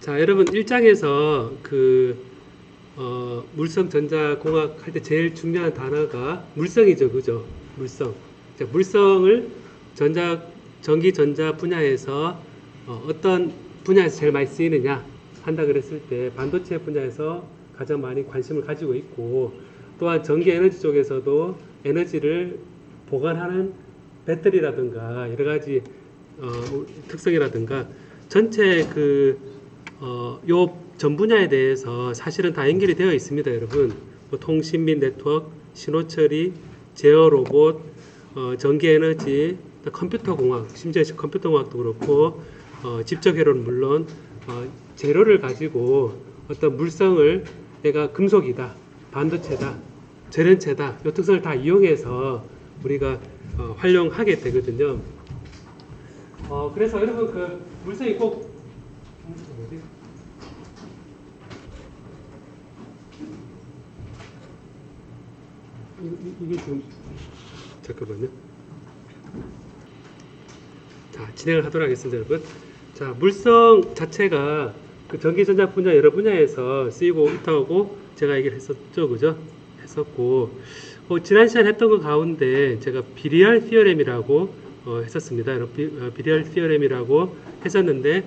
자, 여러분 1장에서 물성 전자공학 할 때 제일 중요한 단어가 물성이죠, 그죠? 물성. 자, 물성을 전기 전자 분야에서 어떤 분야에서 제일 많이 쓰이느냐 한다 그랬을 때 반도체 분야에서 가장 많이 관심을 가지고 있고, 또한 전기 에너지 쪽에서도 에너지를 보관하는 배터리라든가 여러 가지 특성이라든가 전체 요 전 분야에 대해서 사실은 다 연결이 되어 있습니다, 여러분. 뭐 통신 및 네트워크, 신호 처리, 제어 로봇, 전기 에너지, 컴퓨터 공학, 심지어 컴퓨터 공학도 그렇고, 집적 회로는 물론 재료를 가지고 어떤 물성을 내가 금속이다, 반도체다, 전원체다, 이 특성을 다 이용해서 우리가 활용하게 되거든요. 그래서 여러분 물성이 꼭 이게 지금 잠깐만요. 자, 진행을 하도록 하겠습니다, 여러분. 자, 물성 자체가 전기전자 분야 여러 분야에서 쓰이고 있다고 제가 얘기를 했었죠, 그죠? 했었고, 지난 시간에 했던 것 가운데 제가 비리얼 티어렘이라고 했었습니다. 비리얼 티어렘이라고 했었는데,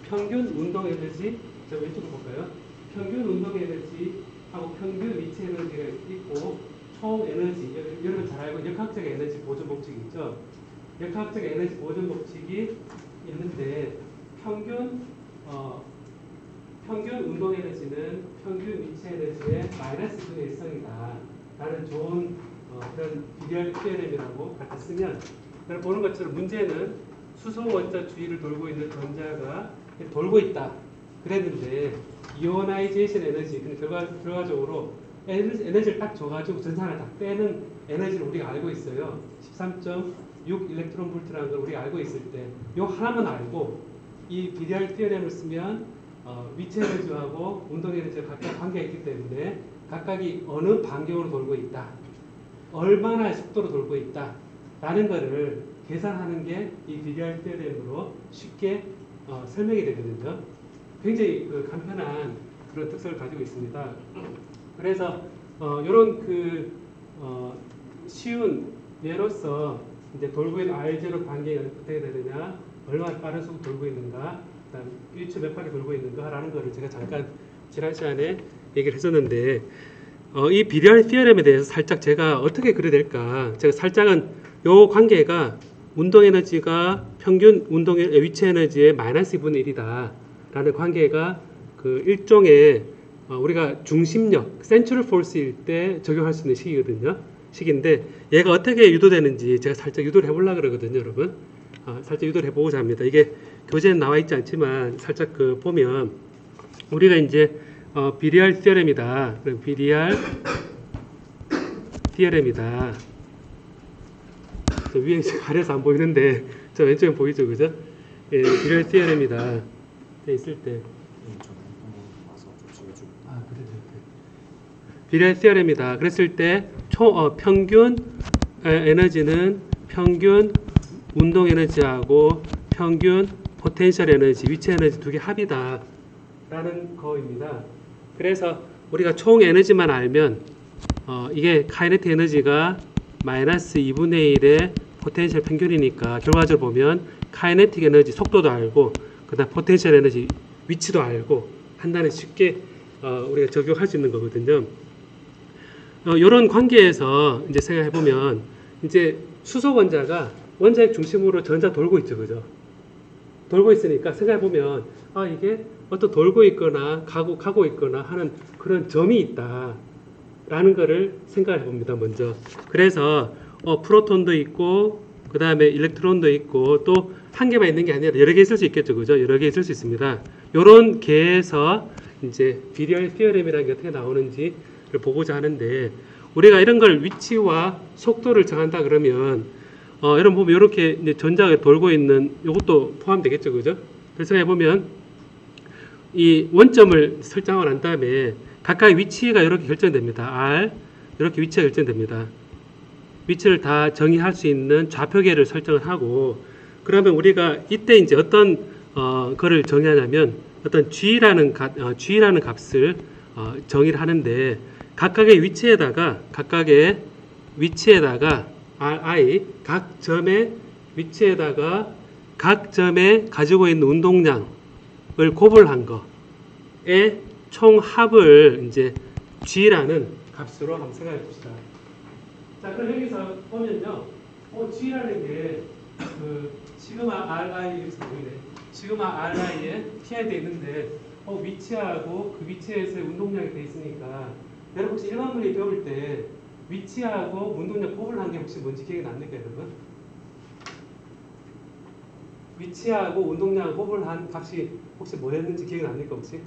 평균 운동 에너지, 자, 왼쪽으로 볼까요? 평균 운동 에너지하고 평균 위치 에너지가 있고, 총 에너지, 여러분 잘 알고 역학적 에너지 보존 법칙이 있죠? 역학적 에너지 보존 법칙이 있는데, 평균 운동 에너지는 평균 위치 에너지의 마이너스 분의 1성이다 라는 좋은 그런 비리얼 티어렘이라고 갖다 쓰면, 보는 것처럼 문제는 수소 원자 주위를 돌고 있는 전자가 돌고 있다 그랬는데, 이오나이제이션 에너지, 결과적으로 에너지를 딱 줘가지고 전자 하나 딱 빼는 에너지를 우리가 알고 있어요. 13.6 일렉트론 볼트라는 걸 우리가 알고 있을 때, 요 하나만 알고 이 비리얼 티어렘을 쓰면 위치 에너지하고 운동 에너지가 각각 관계가 있기 때문에 각각이 어느 반경으로 돌고 있다, 얼마나 속도로 돌고 있다 라는 것을 계산하는 게 이 비리얼 티어렘으로 쉽게 설명이 되거든요. 굉장히 간편한 그런 특성을 가지고 있습니다. 그래서 이런 쉬운 예로서 이제 돌고 있는 R0 관계가 어떻게 되느냐, 얼마나 빠른 속도 돌고 있는가, 그다음 1초 몇 바퀴 돌고 있는가라는 거를 제가 잠깐 지난 시간에 얘기를 했었는데, 이 비리얼 티어렘에 대해서 살짝 제가 어떻게 그려야 될까, 제가 살짝은 요 관계가 운동 에너지가 평균 위치 에너지의 마이너스 2분의 1이다 라는 관계가 일종의 우리가 중심력, 센트럴 포스일 때 적용할 수 있는 식인데, 얘가 어떻게 유도되는지 제가 살짝 유도를 해보려고 그러거든요, 여러분. 살짝 유도를 해보고자 합니다. 이게 교재는 나와 있지 않지만 살짝 보면 우리가 이제 비리얼 티어렘이다. 비리얼 티어렘이다. 저 위에 가려서 안 보이는데 저 왼쪽에 보이죠, 그죠? 예, 비리얼 티어렘이다. 돼 있을 때. 비리얼 티어렘이다. 그랬을 때 평균 에너지는 평균 운동 에너지하고 평균 포텐셜 에너지, 위치 에너지 두 개 합이다 라는 거입니다. 그래서 우리가 총 에너지만 알면 이게 카이네틱 에너지가 마이너스 2분의 1의 포텐셜 평균이니까 결과적으로 보면 카이네틱 에너지 속도도 알고 그다음 포텐셜 에너지 위치도 알고 판단을 쉽게 우리가 적용할 수 있는 거거든요. 이런 관계에서 이제 생각해 보면, 이제 수소 원자가 원자핵 중심으로 전자 돌고 있죠, 그죠? 돌고 있으니까 생각해 보면 이게 어떤 돌고 있거나 가고 있거나 하는 그런 점이 있다라는 거를 생각해 봅니다, 먼저. 그래서 프로톤도 있고 그 다음에 일렉트론도 있고, 또 한 개만 있는 게 아니라 여러 개 있을 수 있겠죠, 그죠? 여러 개 있을 수 있습니다. 이런 개에서 이제 비리얼 티어렘이라는 게 어떻게 나오는지를 보고자 하는데, 우리가 이런 걸 위치와 속도를 정한다 그러면 여러분 보면 이렇게 이제 전자가 돌고 있는 이것도 포함되겠죠, 그죠? 그래서 해보면 이 원점을 설정하고 난 다음에 각각의 위치가 이렇게 결정됩니다. R 이렇게 위치가 결정됩니다. 위치를 다 정의할 수 있는 좌표계를 설정을 하고, 그러면 우리가 이때 이제 어떤 거를 정의하냐면 어떤 G라는 값을 정의를 하는데 각각의 위치에다가 Ri 각 점의 위치에다가 각 점에 가지고 있는 운동량을 곱을 한 거의 총합을 이제 G라는 값으로 한번 생각해 봅시다. 자, 그럼 여기서 보면요, G라는 게 시그마 Ri에서 보이네. 시그마 Ri에 PI 돼 있는데 위치하고 그 위치에서의 운동량이 돼 있으니까 여러분 혹시 일반분리 배울 때 위치하고 운동량 곱을 한 게 혹시 뭔지 기억이 납니까, 여러분? 위치하고 운동량 곱을 한 값이 혹시 뭐였는지 기억이 납니까, 혹시?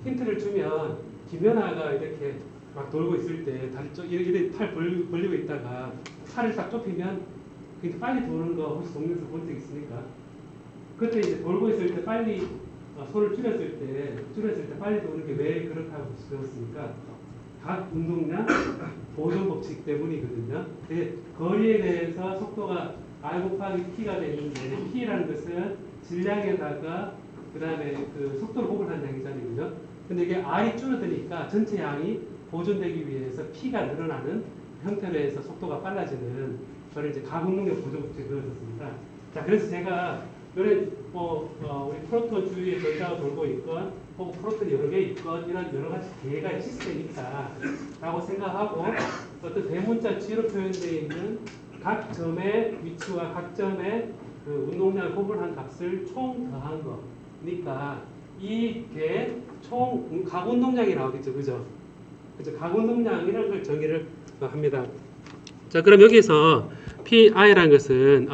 힌트를 주면 김연아가 이렇게 막 돌고 있을 때 다리 쪽 이렇게 팔 벌리고 있다가 팔을 딱 좁히면 굉장히 빨리 도는 거 혹시 동네에서 본 적 있습니까? 그때 이제 돌고 있을 때 빨리 손을 줄였을 때 빨리 도는 게 왜 그렇게 하고 배웠습니까? 각 운동량 보존 법칙 때문이거든요. 거리에 대해서 속도가 R 곱하기 P가 되는데 P라는 것은 질량에다가 그 다음에 그 속도를 곱을 한 양이잖아요. 근데 이게 R이 줄어드니까 전체 양이 보존되기 위해서 P가 늘어나는 형태로 해서 속도가 빨라지는 저를 이제 각 운동량 보존 법칙을 그려줬습니다. 자, 그래서 제가 우리 프로톤 주위에 전자가 돌고 있건 혹은 프로톤이 여러 개 있건 이런 여러 가지 개가 시스템이 있다라고 생각하고 어떤 대문자 G로 표현되어 있는 각 점의 위치와 각 점의 그 운동량을 곱을 값을 총 더한 거니까 이게 총 각 운동량이 나오겠죠, 그죠? 그죠? 각 운동량이라는 걸 정의를 합니다. 자, 그럼 여기서 PI라는 것은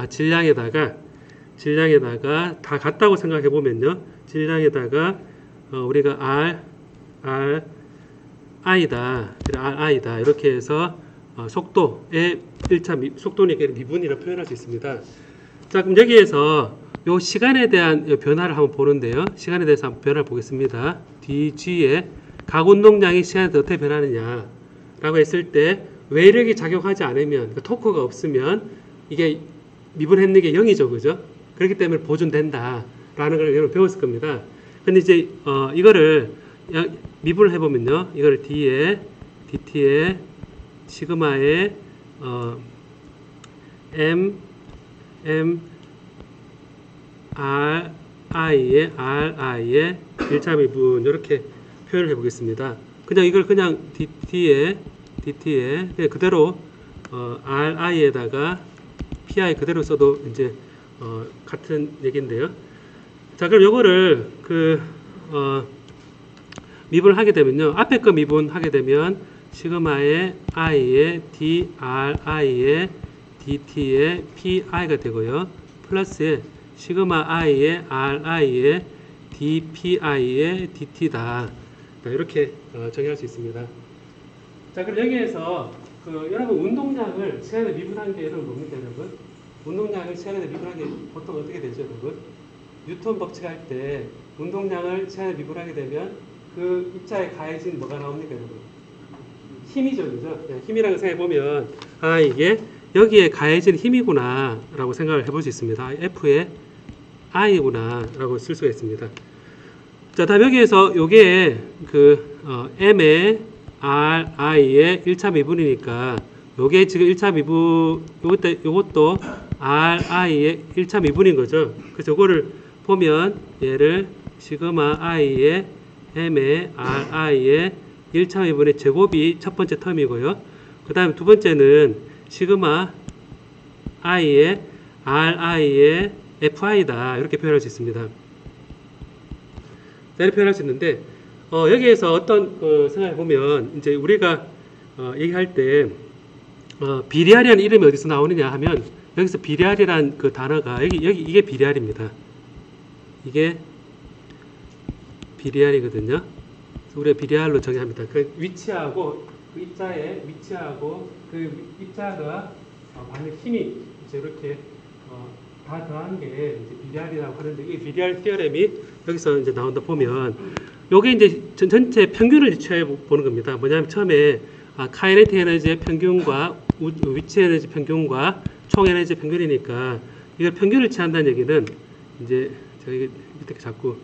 질량에다가 다 같다고 생각해 보면요, 질량에다가 우리가 Ri다 이렇게 해서 속도의 1차 속도니까 미분이라 표현할 수 있습니다. 자, 그럼 여기에서 요 시간에 대한 변화를 한번 보는데요. 시간에 대해서 한번 변화를 보겠습니다. dg의 각 운동량이 시간에 어떻게 변하느냐 라고 했을 때 외력이 작용하지 않으면, 그러니까 토크가 없으면 이게 미분했는 게 0이죠, 그죠? 그렇기 때문에 보존된다 라는 걸 여러분 배웠을 겁니다. 근데 이제 이거를 미분을 해보면요, 이거를 dt에 시그마에 ri의 1차 미분 이렇게 표현을 해보겠습니다. 그냥 이걸 그냥 dt에 그냥 그대로 ri에다가 pi 그대로 써도 이제 같은 얘기인데요. 자, 그럼 요거를 미분을 하게 되면요, 앞에 거 미분하게 되면 시그마의 i의 dri의 dt의 pi가 되고요, 플러스에 시그마 i의 ri의 dpi의 dt다. 이렇게 정의할 수 있습니다. 자, 그럼 여기에서 여러분 운동량을 시간에 미분한 게 여러분 뭡니까, 여러분? 운동량을 시간에 미분한 게 보통 어떻게 되죠, 여러분? 뉴턴 법칙 할 때 운동량을 시간에 미분하게 되면 그 입자에 가해진 뭐가 나옵니까, 여러분? 힘이죠, 그죠? 네, 힘이라고 생각해 보면 이게 여기에 가해진 힘이구나 라고 생각을 해볼 수 있습니다. F의 I구나 라고 쓸 수가 있습니다. 자, 다음 여기에서 요게 M의 RI의 1차 미분이니까 요게 지금 1차 미분, 요것도 RI의 1차 미분인 거죠. 그래서 요거를 보면 얘를 시그마 I의 M의 RI의 1차 미분의 제곱이 첫 번째 텀이고요. 그 다음에 두 번째는 시그마 I의 RI의 FI다. 이렇게 표현할 수 있습니다. 이렇게 표현할 수 있는데, 여기에서 어떤 생각해 보면, 이제 우리가 얘기할 때, 비리알이라는 이름이 어디서 나오느냐 하면, 여기서 비리알이라는 그 단어가, 이게 비리알입니다. 이게 비리알이거든요. 우리가 비리알로 정의합니다. 그 위치하고, 그 입자의 위치하고, 그 입자가 받는 힘이 이제 이렇게 다 더한 게 이제 비리알이라고 하는데, 이 비리알 티어렘이 여기서 이제 나온다 보면, 요게 이제 전체 평균을 취해 보는 겁니다. 뭐냐면 처음에 카이네틱 에너지의 평균과 위치 에너지 평균과 총 에너지 평균이니까 이걸 평균을 취한다는 얘기는 이제 제가 이게 밑에 자꾸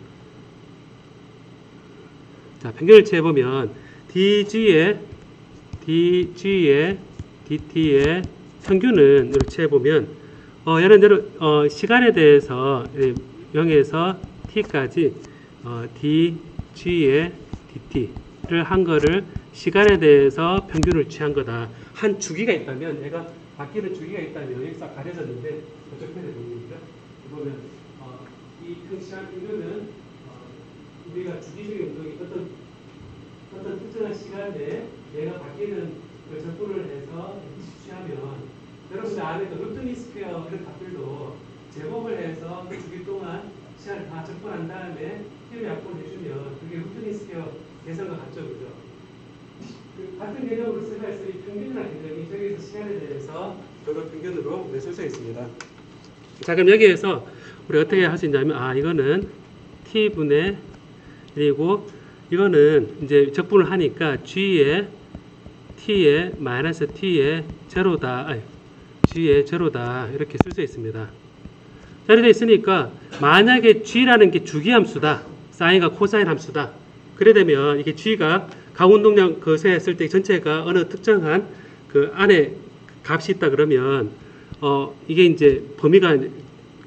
자 평균을 취해보면 DG의 DT의 평균은 이렇게 취해보면 예를 들어 시간에 대해서 0에서 t까지 DG의 DT를 한 거를 시간에 대해서 평균을 취한 거다. 한 주기가 있다면 얘가 바뀌는 주기가 있다면 여기서 가려졌는데 저쪽 편에 보입니다. 보면 이 시간 평균은 우리가 주기적인 운동이 어떤 특정한 시간에 얘가 바뀌는 그 적분을 해서 취하면 여러분들 안에 그 루트니 스퀘어 이런 값들도 제곱을 해서 그 주기 동안 시간을 다 적분한 다음에 힘을 약분을 해주면 그게 루트니 스퀘어 계산과 같죠, 그죠? 같은 개념으로 쓰가 있어 이 평균이라는 개념이 저기서 시간에 대해서 저걸 평균으로 쓸 수 있습니다. 자, 그럼 여기에서 우리 어떻게 할 수 있냐면 이거는 t분의 그리고 이거는 이제 적분을 하니까 g의 t의 마이너스 t의 제로다. g의 제로다. 이렇게 쓸 수 있습니다. 자, 이렇게 있으니까 만약에 g라는 게 주기함수다. 사인과 코사인 함수다. 그래 되면 이게 g가 가운동량 거세 했을 때 전체가 어느 특정한 그 안에 값이 있다 그러면 이게 이제 범위가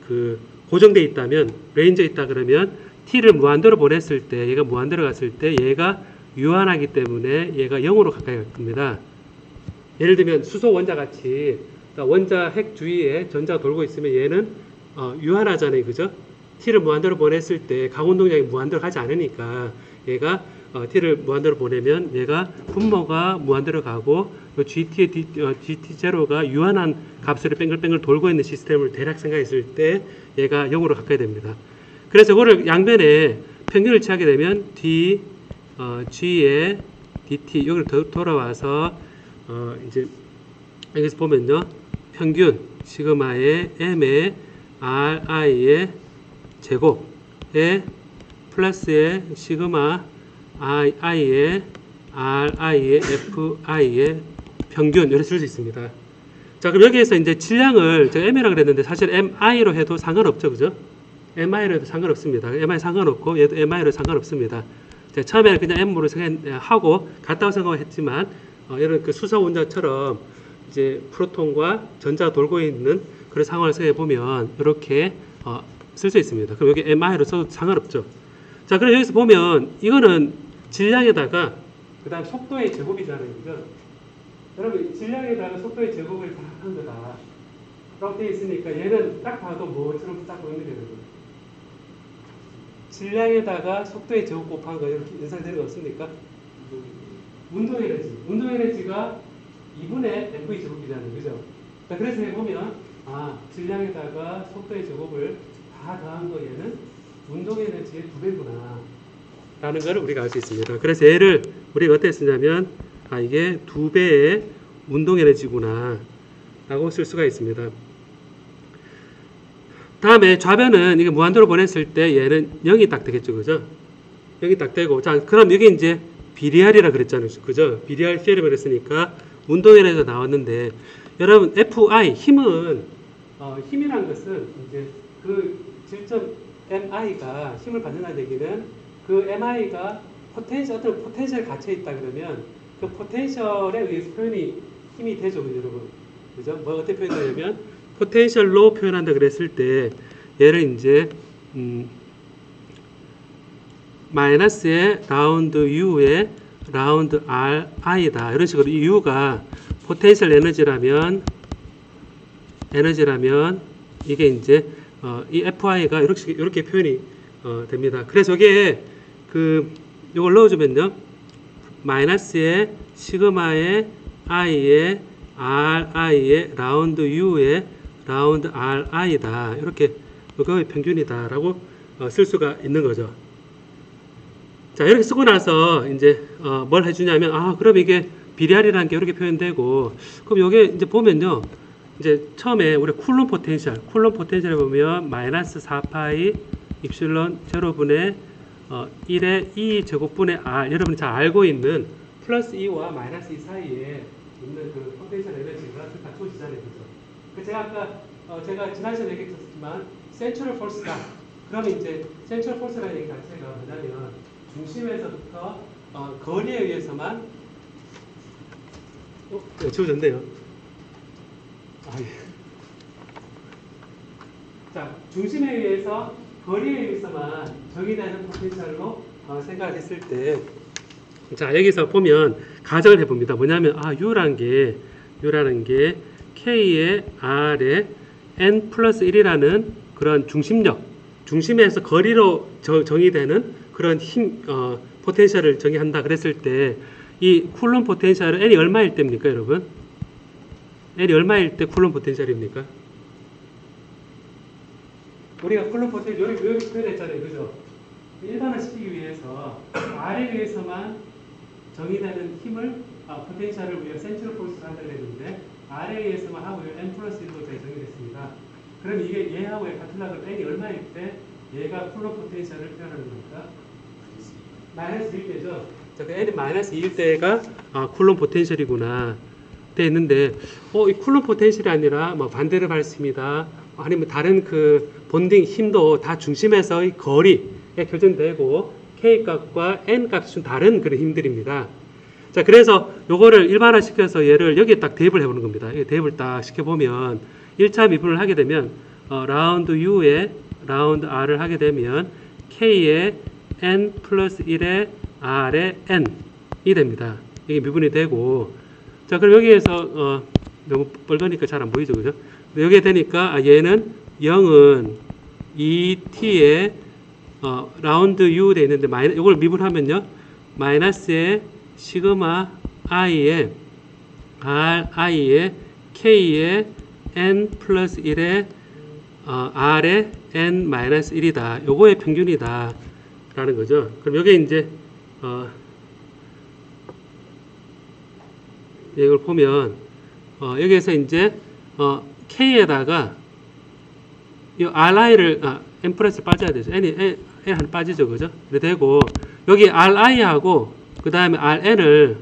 그 고정되어 있다면 레인지에 있다 그러면 t를 무한대로 보냈을 때 얘가 무한대로 갔을 때 얘가 유한하기 때문에 얘가 0으로 가까이 갈 겁니다. 예를 들면 수소 원자 같이 원자 핵 주위에 전자가 돌고 있으면 얘는 유한하잖아요, 그죠? t를 무한대로 보냈을 때 가운동량이 무한대로 가지 않으니까 얘가 t를 무한대로 보내면 얘가 분모가 무한대로 가고 GT0가 유한한 값으로 뺑글뺑글 돌고 있는 시스템을 대략 생각했을 때 얘가 0으로 가까이 됩니다. 그래서 이거를 양변에 평균을 취하게 되면 G의 DT 여기를 돌아와서 이제 여기서 보면요 평균 시그마의 M의 RI의 제곱에 플러스의 시그마 I의 RI의 FI의 평균 이렇게 쓸 수 있습니다. 자, 그럼 여기에서 이제 질량을 제가 M이라고 그랬는데 사실 MI로 해도 상관없죠, 그죠? MI로 해도 상관없습니다. MI 상관없고 얘도 MI로 상관없습니다. 제가 처음에는 그냥 M으로 생각하고 같다고 생각했지만 이런 그 수소 원자처럼 이제 프로톤과 전자가 돌고 있는 그런 상황을 생각해 보면 이렇게 쓸 수 있습니다. 그럼 여기 MI로 써도 상관없죠. 자, 그럼 여기서 보면 이거는 질량에다가 그 다음 속도의 제곱이잖아요, 그죠? 여러분 질량에다가 속도의 제곱을 다 한 거다. 라고 되어 있으니까 얘는 딱 봐도 뭐처럼 딱 보이는 게 여러분. 질량에다가 속도의 제곱 곱한 거 이렇게 연상되는 거 없습니까? 운동 에너지가 2분의 mv 제곱이잖아요, 그죠? 자, 그래서 해보면 질량에다가 속도의 제곱을 다 더한 거 얘는 운동 에너지의 2배구나 라는 걸 우리가 알 수 있습니다. 그래서 얘를 우리가 어떻게 쓰냐면 이게 2배의 운동 에너지구나 라고 쓸 수가 있습니다. 다음에 좌변은 이게 무한대로 보냈을 때 얘는 0이 딱 되겠죠, 그죠? 0이 딱 되고, 자, 그럼 이게 이제 비리알이라 그랬잖아요, 그죠? 비리알 시리얼을 했으니까 운동 에너지가 나왔는데, 여러분 FI 힘은 힘이란 것은 이제 그 질점 MI가 힘을 받는다는 얘기는 그 MI가 어떤 포텐셜 갇혀 있다 그러면 그 포텐셜에 의해서 표현이 힘이 되죠, 여러분. 그죠? 뭐 어떻게 표현하냐면 포텐셜로 표현한다 그랬을 때 얘를 이제 마이너스의 라운드 U의 라운드 RI다. 이런 식으로 이 U가 포텐셜 에너지라면 이게 이제 이 FI가 이렇게 표현이 됩니다. 그래서 이게 이걸 넣어주면요 마이너스의 시그마의 I의 RI의 라운드 U의 라운드 RI다. 이렇게 그거의 평균이다 라고 쓸 수가 있는 거죠. 자, 이렇게 쓰고 나서 이제 뭘 해주냐면 그럼 이게 비리알이라는 게 이렇게 표현되고, 그럼 이게 이제 보면요 이제 처음에 우리 쿨론 포텐셜에 보면 마이너스 4파이 입실론 제로분의 1의 E 제곱분의 R, 여러분이 잘 알고 있는 플러스 2와 마이너스 2 사이에 있는 그 포텐셜 에너지가 다 주어지잖아요, 그죠? 제가 아까 제가 지난 시간에 얘기했었지만 센트럴 포스다. 그러면 이제 센트럴 포스라는 얘기 자체가 뭐냐면 중심에서부터 거리에 의해서만 지워졌네요. 예. 자, 중심에 의해서 거리에 의해서만 정의되는 포텐셜로 생각했을 때, 자 여기서 보면 가정을 해봅니다. 뭐냐면 U라는 게 K의 R에 N 플러스 1이라는 그런 중심력, 중심에서 거리로 정의되는 그런 힘, 포텐셜을 정의한다 그랬을 때, 이 쿨론 포텐셜은 N이 얼마일 때입니까, 여러분? N이 얼마일 때 쿨론 포텐셜입니까? 우리가 쿨론 포텐셜 여기 표현했잖아요, 그죠? 일반화시키기 위해서 R에 의해서만 정의되는 힘을 포텐셜을 우리가 센트럴 포스로 한다고 했는데 R에 의해서만 하고 N 플러스 1로 정의됐습니다. 그럼 이게 얘하고 같으려면 N이 얼마일 때 얘가 쿨론 포텐셜을 표현하는 겁니까? 마이너스 1대죠. 자, 그 N이 마이너스 2일 때가 쿨론 포텐셜이구나 돼 있는데 이 쿨론 포텐셜이 아니라 뭐 반대로 발습니다. 아니면 다른 그 본딩 힘도 다 중심에서 이 거리에 결정되고 K 값과 N 값이 좀 다른 그런 힘들입니다. 자, 그래서 요거를 일반화시켜서 얘를 여기에 딱 대입을 해보는 겁니다. 이 대입을 딱 시켜보면 1차 미분을 하게 되면 라운드 U에 라운드 R을 하게 되면 K에 N 플러스 1에 R에 N이 됩니다. 이게 미분이 되고, 자, 그럼 여기에서 너무 뻘거니까 잘 안 보이죠, 그죠? 여기에 되니까 얘는 0은 2t에 라운드 U 돼 있는데 이걸 미분하면요 마이너스에 시그마 i에 ri에 k에 n 플러스 1에 r에 n 마이너스 1이다. 요거의 평균이다 라는 거죠. 그럼 여기에 이제 이걸 보면 여기에서 이제 k에다가 이 ri를 n 플러스 빠져야 되죠. n 한 빠지죠, 그죠? 그래 되고 여기 ri하고 그 다음에 rn을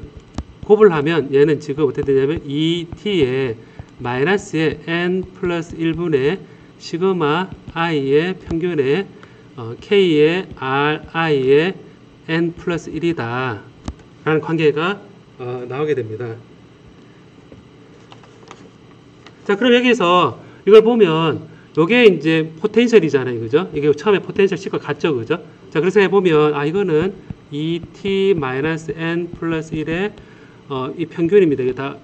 곱을 하면 얘는 지금 어떻게 되냐면 2t에 마이너스에 n 플러스 1분의 시그마 i의 평균에 k의 ri의 n 플러스 1이다 라는 관계가 나오게 됩니다. 자, 그럼 여기서 이걸 보면 요게 이제 포텐셜이잖아요, 그죠? 이게 처음에 포텐셜 식과 같죠, 그죠? 자, 그래서 해보면 이거는 2t-n 플러스 1의 이 평균입니다. 이게 다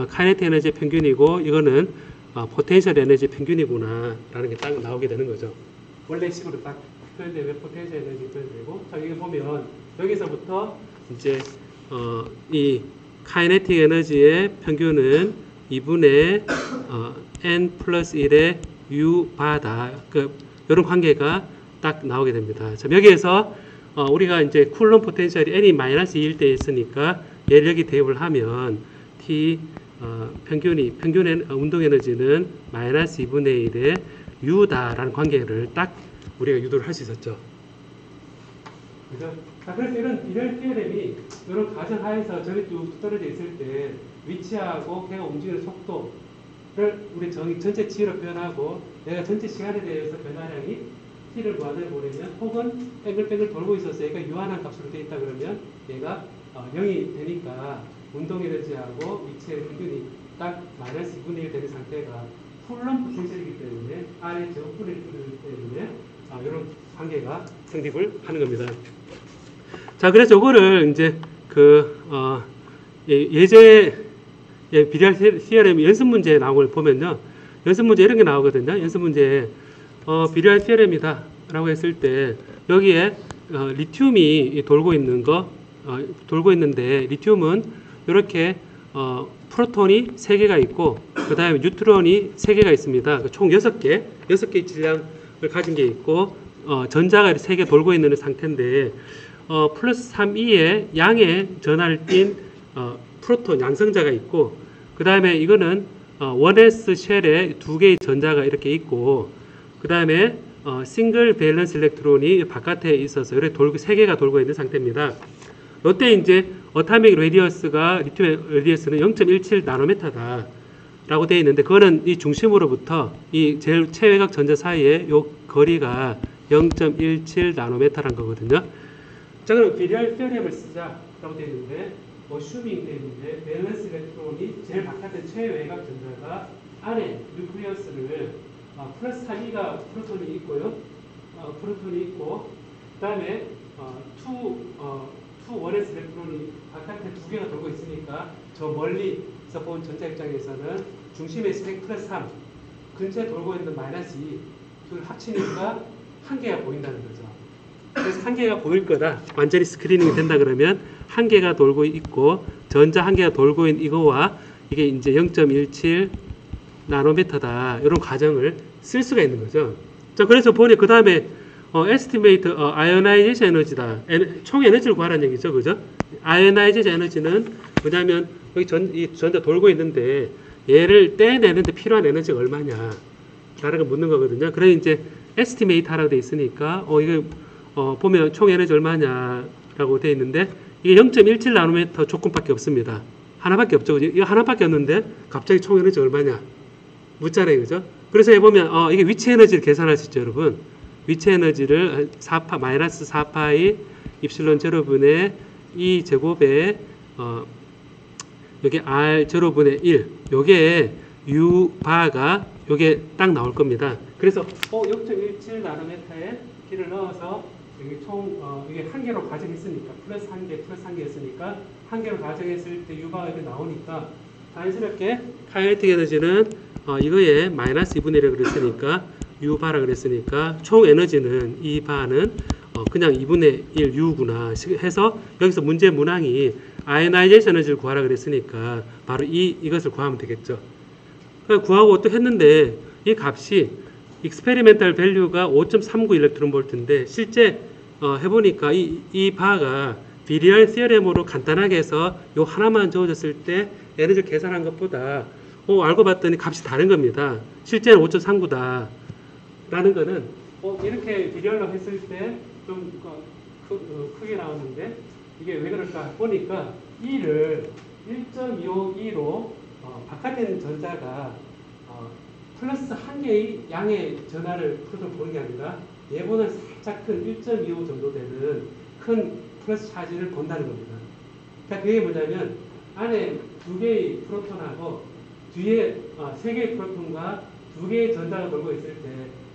카이네틱 에너지의 평균이고 이거는 포텐셜 에너지 평균이구나 라는 게 딱 나오게 되는 거죠. 원래 식으로 딱 표현되면 포텐셜 에너지 표현되고, 자, 여기 보면 여기서부터 이제 이 카이네틱 에너지의 평균은 2분의 n 플러스 1의 U 바다, 이런 관계가 딱 나오게 됩니다. 자, 여기에서 우리가 이제 쿨론 포텐셜이 n이 마이너스 2일 때 있으니까 얘를 여기 대입을 하면 T 평균 운동 에너지는 마이너스 2분의 1의 U다라는 관계를 딱 우리가 유도를 할 수 있었죠. 그죠? 자, 그래서 이런 티어렘이 이런 가정하에서 저기 뚝 떨어져 있을 때 위치하고 걔가 움직이는 속도를 우리 전체 G로 표현하고 내가 전체 시간에 대해서 변화량이 T를 구하는 보려면 혹은 뺑글뺑글 돌고 있어서 얘가 유한한 값으로 되어 있다 그러면 얘가 0이 되니까 운동 에너지하고 위치의 평균이 딱 마이너스 2분의 1 되는 상태가 쿨론 포텐셜이기 때문에 R의 제곱분의 1이기 때문에 이런 관계가 성립을 하는 겁니다. 자, 그래서 이거를 이제 예제 비례 티어렘 연습 문제에 나온 걸 보면요, 연습 문제 이런 게 나오거든요. 연습 문제에 비례 티어렘이다 라고 했을 때 여기에 리튬이 돌고 있는 돌고 있는데 리튬은 이렇게 프로톤이 3개가 있고 그 다음에 뉴트론이 3개가 있습니다. 총 6개의 질량을 가진 게 있고 전자가 3개 돌고 있는 상태인데 플러스 3e의 양의 전하를 띤 프로톤 양성자가 있고 그 다음에 이거는 1s 쉘에 2개의 전자가 이렇게 있고 그 다음에 싱글 밸런스 일렉트론이 바깥에 있어서 이렇게 3개가 돌고 있는 상태입니다. 이때 이제 어타믹 레디어스가 리튬의 레디어스는 0.17 나노미터다 라고 되어 있는데 그거는 이 중심으로부터 이 제일 최외곽 전자 사이에 요 거리가 0.17 나노메타란 거거든요. 자, 그럼 비리얼 티어렘을 쓰자라고 되어 있는데 어슈밍 되어 있는데 밸런스 일렉트론이 제일 바깥에 최외곽 전자가 안에 뉴클리어스를 플러스 3E가 프로톤이 있고요. 프로톤이 있고 그다음에 투 원스 일렉트론이 바깥에 두 개가 돌고 있으니까 저 멀리서 본 전자 입장에서는 중심의 스펙 플러스 3 근처에 돌고 있는 마이너스 2 둘 합치니까 한 개가 보인다는 거죠. 그래서 한 개가 보일 거다. 완전히 스크리닝이 된다 그러면 한 개가 돌고 있고 전자 한 개가 돌고 있는 이거와 이게 이제 0.17 나노미터다. 이런 과정을 쓸 수가 있는 거죠. 자, 그래서 보니 그 다음에 estimate ionization 에너지다. 총 에너지를 구하라는 얘기죠, 그죠? ionization 에너지는 뭐냐면 여기 이 전자 돌고 있는데 얘를 떼내는데 필요한 에너지가 얼마냐? 라는 걸 묻는 거거든요. 그래 이제 estimate 하라고 돼 있으니까 이거 보면 총 에너지 얼마냐라고 돼 있는데 이게 0.17 나노미터 조건밖에 없습니다. 하나밖에 없죠. 그죠? 이거 하나밖에 없는데 갑자기 총 에너지 얼마냐? 묻잖아요, 그죠? 그래서 해보면 이게 위치 에너지를 계산할 수 있죠, 여러분. 위치 에너지를 마이너스 4파이 입실론 제로분의 E 제곱에 여기 R 제로분의 1 요게 U 바가 요게 딱 나올 겁니다. 그래서 0.17 나노메타에 P를 넣어서 여기 총 이게 한 개로 가정했으니까 플러스 한 개 플러스 한 개 했으니까 한 개로 가정했을 때 U 바가 이렇게 나오니까 자연스럽게 카이네틱 에너지는 이거에 마이너스 2분의 1이라고 그랬으니까 U 바라 그랬으니까 총 에너지는 이 바는 그냥 2분의 1 U구나 해서 여기서 문제 문항이 아이오나이제이션 에너지를 구하라 그랬으니까 바로 이것을 구하면 되겠죠. 구하고 또 했는데 이 값이 익스페리멘탈 밸류가 5.39 일렉트론 볼트인데 실제 해보니까 이 바가 비리얼 시어렘으로 간단하게 해서 요 하나만 주어졌을 때 에너지를 계산한 것보다 알고 봤더니 값이 다른 겁니다. 실제는 5.39다 라는 거는 이렇게 비리얼로 했을 때 좀 크게 나왔는데 이게 왜 그럴까 보니까 E를 1.25E로 바깥에 있는 전자가 플러스 한 개의 양의 전하를 프로톤 보는 게 아니라 얘보다 살짝 큰 1.25 정도 되는 큰 플러스 차지를 본다는 겁니다. 그러니까 그게 뭐냐면 안에 두 개의 프로톤하고 뒤에 세 개의 프로톤과 두 개의 전자가 돌고 있을 때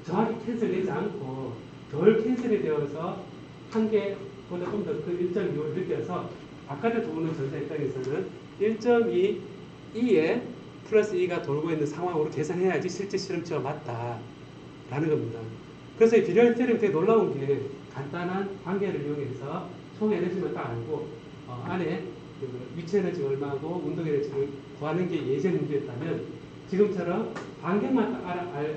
정확히 캔슬되지 않고 덜 캔슬이 되어서 한 개보다 좀 더 큰 1.25를 느껴서 바깥에 도는 전자 입장에서는 1.2 E에 플러스 2가 돌고 있는 상황으로 계산해야지 실제 실험치가 맞다 라는 겁니다. 그래서 이 비리얼 티어렘이 되게 놀라운 게 간단한 관계를 이용해서 총 에너지만 딱 알고 안에 위치 에너지가 얼마고 운동 에너지를 구하는 게 예전 문제였다면 지금처럼 반경만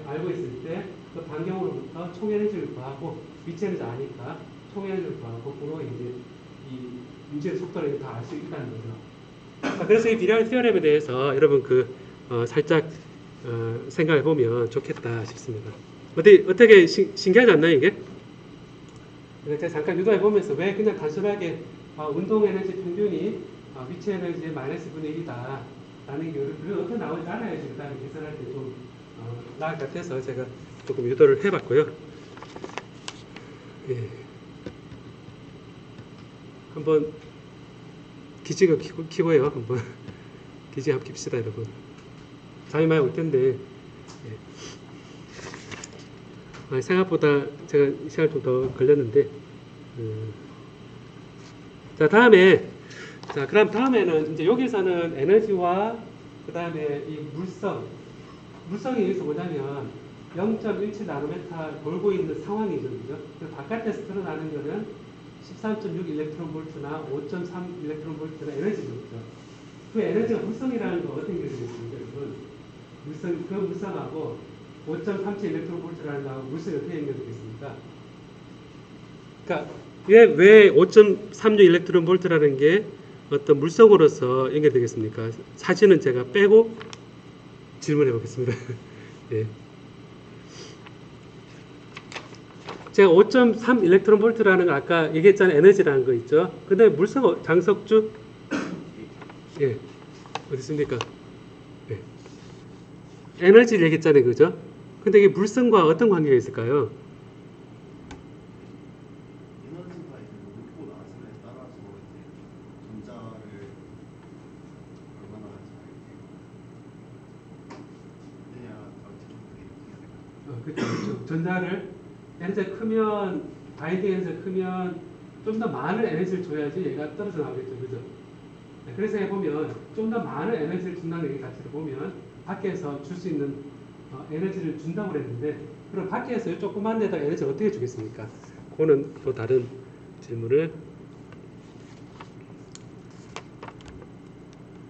알고 있을 때 그 반경으로부터 총 에너지를 구하고 위치 에너지 아니까 총 에너지를 구하고 그로 이제 이 문제의 속도를 다 알 수 있다는 거죠. 그래서 이 비리얼 티어렘에 대해서 여러분 살짝 생각해 보면 좋겠다 싶습니다. 어떻게 신기하지 않나요 이게? 제가 잠깐 유도해 보면서 왜 그냥 단순하게 운동 에너지 평균이 위치 에너지의 마이너스 분의 1이다 라는 게 어떻게 나오는지 알아야지 그 다음에 계산할 때 좀 나을 것 같아서 제가 조금 유도를 해봤고요. 예. 한번 기지가 키고요. 한번 기지 한번 킵시다 여러분. 잠이 많이 올 텐데 생각보다 제가 시간 좀 더 걸렸는데 그럼 다음에는 이제 여기서는 에너지와 그 다음에 이 물성이 여기서 뭐냐면 0.17 나노메타 돌고 있는 상황이죠, 그죠? 그래서 바깥에서 드러나는 거는 13.6 일렉트론 볼트나 5.3 일렉트론 볼트나 에너지죠, 그죠? 그 에너지가 물성이라는 거 어떻게 되겠습니까, 여러분? 그 물성하고 5.37 일렉트론 볼트라는 거하고 물성이 어떻게 연결되겠습니까? 그러니까 왜 5.36 일렉트론 볼트라는 게 어떤 물성으로서 연결되겠습니까? 사진은 제가 빼고 질문해 보겠습니다. 예. 제가 5.3 일렉트론 볼트라는 거 아까 얘기했잖아요. 에너지라는 거 있죠. 근데 물성 장석주 예. 어디 있습니까? 예. 에너지를 얘기했잖아요. 그죠? 근데 이게 물성과 어떤 관계가 있을까요? 에너지가 이제 녹고 나심에 따라서 이제 전자를 얼마나 잘 내냐 그게 그렇죠. 전자를 에너지가 크면 바인딩 에너지가 크면 좀 더 많은 에너지를 줘야지 얘가 떨어져 나오겠죠. 그죠? 네, 그래서 해보면 좀 더 많은 에너지를 준다는 얘기 자체를 보면 밖에서 줄 수 있는 에너지를 준다고 그랬는데 그럼 밖에서 이 조그만 데다가 에너지를 어떻게 주겠습니까? 그거는 또 다른 질문을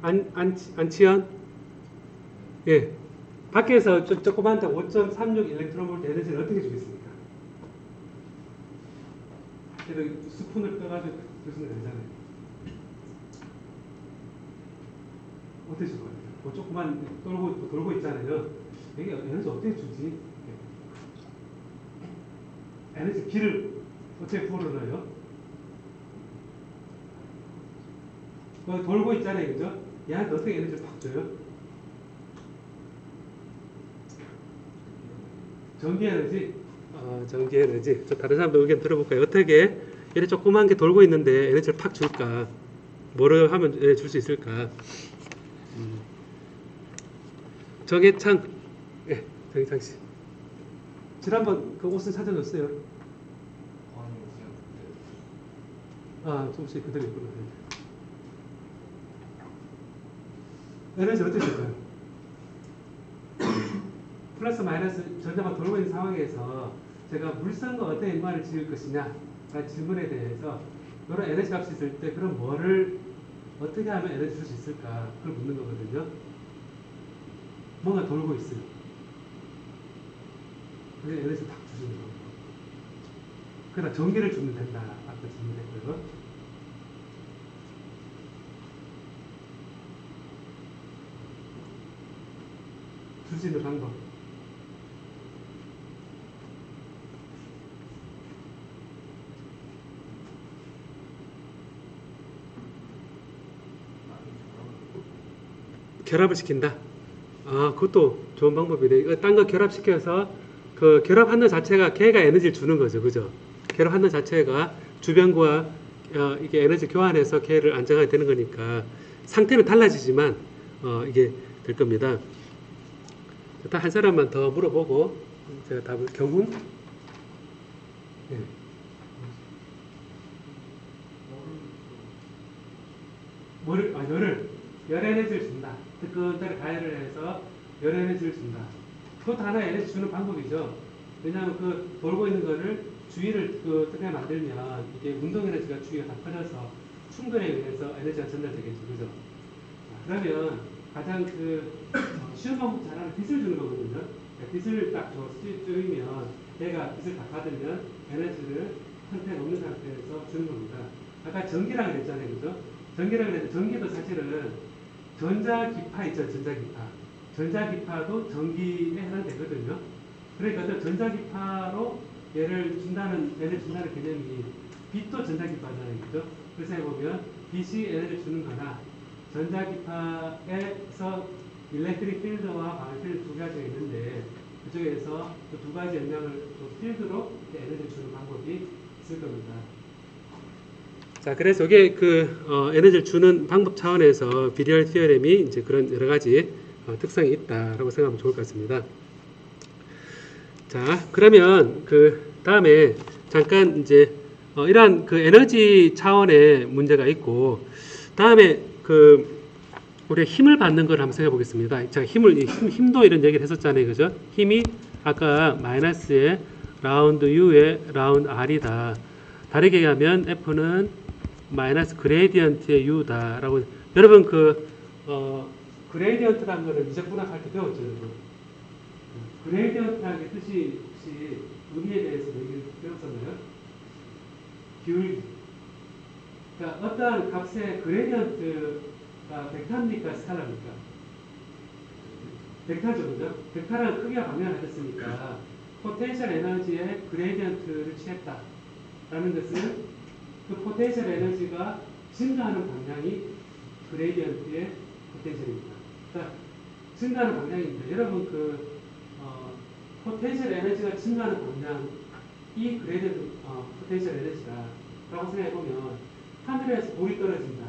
안치현? 예. 밖에서 조그만 데 5.36 일렉트론볼트 에너지를 어떻게 주겠습니까? 그래서 스푼을 떠가지고 주시면 되잖아요. 어떻게 줄 거예요? 뭐 조그만 돌고 있잖아요. 이게 에너지 어떻게 주지? 에너지 길을 어떻게 풀어넣어요? 돌고 있잖아요. 그죠? 얘한테 어떻게 에너지를 팍 줘요? 전기 에너지? 전기 에너지. 저 다른 사람들 의견 들어볼까요? 어떻게 이렇게 조그만 게 돌고 있는데 에너지를 팍 줄까? 뭐를 하면 줄 수 있을까? 정해창, 예, 정해창 씨. 지난번 그 옷은 찾아줬어요. 조금씩 그대로 있구나. 에너지 어떻게 될까요? 플러스 마이너스 전자가 돌고 있는 상황에서 제가 물성과 어떤 연관을 지을 것이냐 라는 질문에 대해서 이런 에너지 값이 있을 때 그럼 뭐를 어떻게 하면 에너지 줄 수 있을까 그걸 묻는 거거든요. 뭔가 돌고 있어요. 그래서 에너지 딱 주시는 거예요. 그러나 전기를 주면 된다. 아까 질문했고요. 줄 수 있는 방법. 결합을 시킨다. 그것도 좋은 방법이네. 딴 거 결합시켜서 그 결합하는 자체가 걔가 에너지를 주는 거죠. 그죠? 결합하는 자체가 주변과 이게 에너지 교환해서 걔를 안정하게 되는 거니까 상태는 달라지지만 이게 될 겁니다. 일단 한 사람만 더 물어보고 제가 답을 경훈? 네. 열 에너지를 준다. 뜨끈뜨끈 가열을 해서 열 에너지를 준다. 그것도 하나 에너지 주는 방법이죠. 왜냐하면 그 돌고 있는 거를 주위를 뜨겁게 만들면 이게 운동 에너지가 주위가 다 퍼져서 충돌에 의해서 에너지가 전달되겠죠. 그죠? 그러면 가장 쉬운 방법 잘 하는 빛을 주는 거거든요. 빛을 딱 쪼이면 얘가 빛을 다 받으면 에너지를 한테 없는 상태에서 주는 겁니다. 아까 전기라고 그랬잖아요. 그죠? 전기라고 그랬는데 전기도 사실은 전자기파 있죠. 전자기파. 전자기파도 전기에 해당되거든요. 그러니까 어떤 전자기파로 얘를 준다는 개념이 빛도 전자기파잖아요. 그죠? 그래서 해보면 빛이 에너지를 주는 거나 전자기파에서 일렉트릭 필드와 바울 필드 두 가지가 있는데 그중에서 그 두 가지 영향을 필드로 에너지를 주는 방법이 있을 겁니다. 자, 그래서 이게 에너지를 주는 방법 차원에서 비리얼 티어렘이 이제 그런 여러 가지 특성이 있다라고 생각하면 좋을 것 같습니다. 자, 그러면 다음에 잠깐 이제 이러한 에너지 차원의 문제가 있고 다음에 우리 힘을 받는 걸 한번 생각해 보겠습니다. 자, 힘도 이런 얘기를 했었잖아요. 그죠? 힘이 아까 마이너스의 라운드 U의 라운드 R이다. 다르게 얘기하면 F는 마이너스 그레이디언트의 U다라고. 여러분 그레이디언트라는 거를 미적분학할 때 배웠죠, 여러분. 그레이디언트라는 게 뜻이 혹시 의미에 대해서 얘기를 배웠었나요? 기울기. 그러니까 어떠한 값의 그레이디언트가 벡터입니까? 스칼라입니까? 벡터죠, 그죠? 벡터랑 크기가 방면하셨으니까 포텐셜 에너지의 그레이디언트를 취했다라는 것은 그 포텐셜 에너지가 증가하는 방향이 그레이디언트의 포텐셜입니다. 그러니까 증가하는 방향입니다. 여러분 포텐셜 에너지가 증가하는 방향, 이 그레이디언트 포텐셜 에너지라고 생각해 보면 하늘에서 돌이 떨어진다.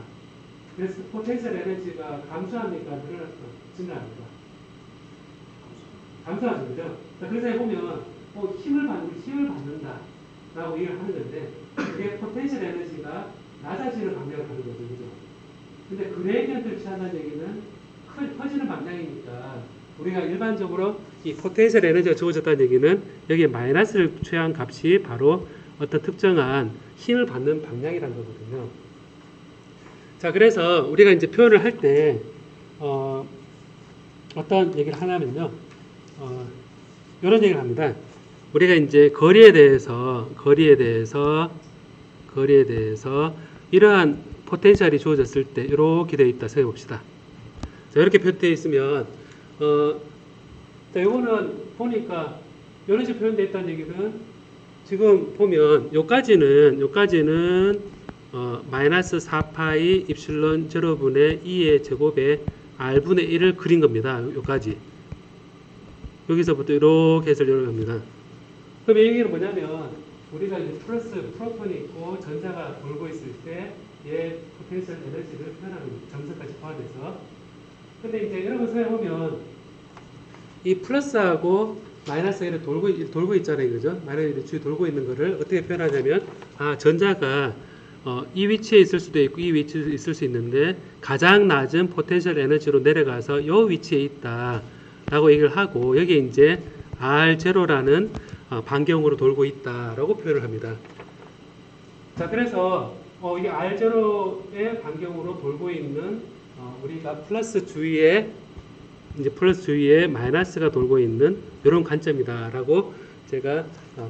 그래서 포텐셜 에너지가 감소합니까? 증가합니까? 감소하죠, 그죠? 그래서 해보면 힘을 받는다라고 얘기를 하는 건데 그게 포텐셜 에너지가 낮아지는 방향을 가는 거죠, 그죠? 근데 그레이디언트를 취한다는 얘기는 커지는 방향이니까 우리가 일반적으로 이 포텐셜 에너지가 주어졌다는 얘기는 여기에 마이너스를 취한 값이 바로 어떤 특정한 힘을 받는 방향이라는 거거든요. 자, 그래서 우리가 이제 표현을 할 때 어떤 얘기를 하냐면요, 이런 얘기를 합니다. 우리가 이제 거리에 대해서 이러한 포텐셜이 주어졌을 때 이렇게 되어 있다 생각해 봅시다. 자, 이렇게 표현되어 있으면 자, 요거는 보니까 이런 식으로 표현되어 있다는 얘기는 지금 보면 요까지는 마이너스 4파이 입실론 제로분의 2의 제곱에 r분의 1을 그린 겁니다. 요까지. 여기서부터 이렇게 해서 이렇게 합니다. 그럼 이 얘기는 뭐냐면 우리가 이제 플러스 프로톤이 있고 전자가 돌고 있을 때 얘 포텐셜 에너지를 표현하는 점수까지 포함해서. 근데 이제 여러분 생각해보면 이 플러스하고 마이너스가 돌고 있잖아요, 그죠? 마이너스 주위에 돌고 있는 거를 어떻게 표현하냐면 전자가 이 위치에 있을 수도 있고 이 위치에 있을 수 있는데 가장 낮은 포텐셜 에너지로 내려가서 이 위치에 있다 라고 얘기를 하고 여기에 이제 R0라는 반경으로 돌고 있다 라고 표현을 합니다. 자, 그래서 이게 R0의 반경으로 돌고 있는 우리가 플러스 주위에 마이너스가 돌고 있는 이런 관점이다 라고 제가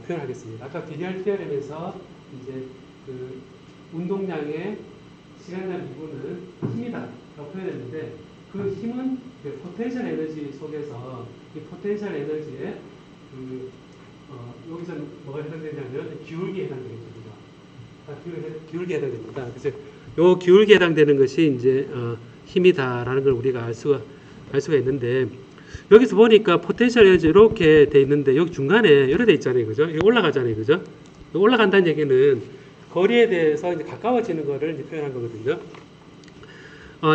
표현하겠습니다. 아까 비디얼 티어렘에서 이제 그 운동량의 시간이나 미분은 힘이다 라고 표현했는데 그 힘은 포텐셜 에너지 속에서 이 포텐셜 에너지에 여기서 뭐가 해당되냐면 기울기에 해당되겠죠. 기울기에 해당됩니다. 그래서 요 기울기에 해당되는 것이 이제 힘이다라는 걸 우리가 알 수가 있는데 여기서 보니까 포텐셜 에너지 이렇게 돼 있는데 여기 중간에 이렇게 돼 있잖아요, 그죠? 이게 올라가잖아요, 그죠? 올라간다는 얘기는 거리에 대해서 이제 가까워지는 거를 이제 표현한 거거든요.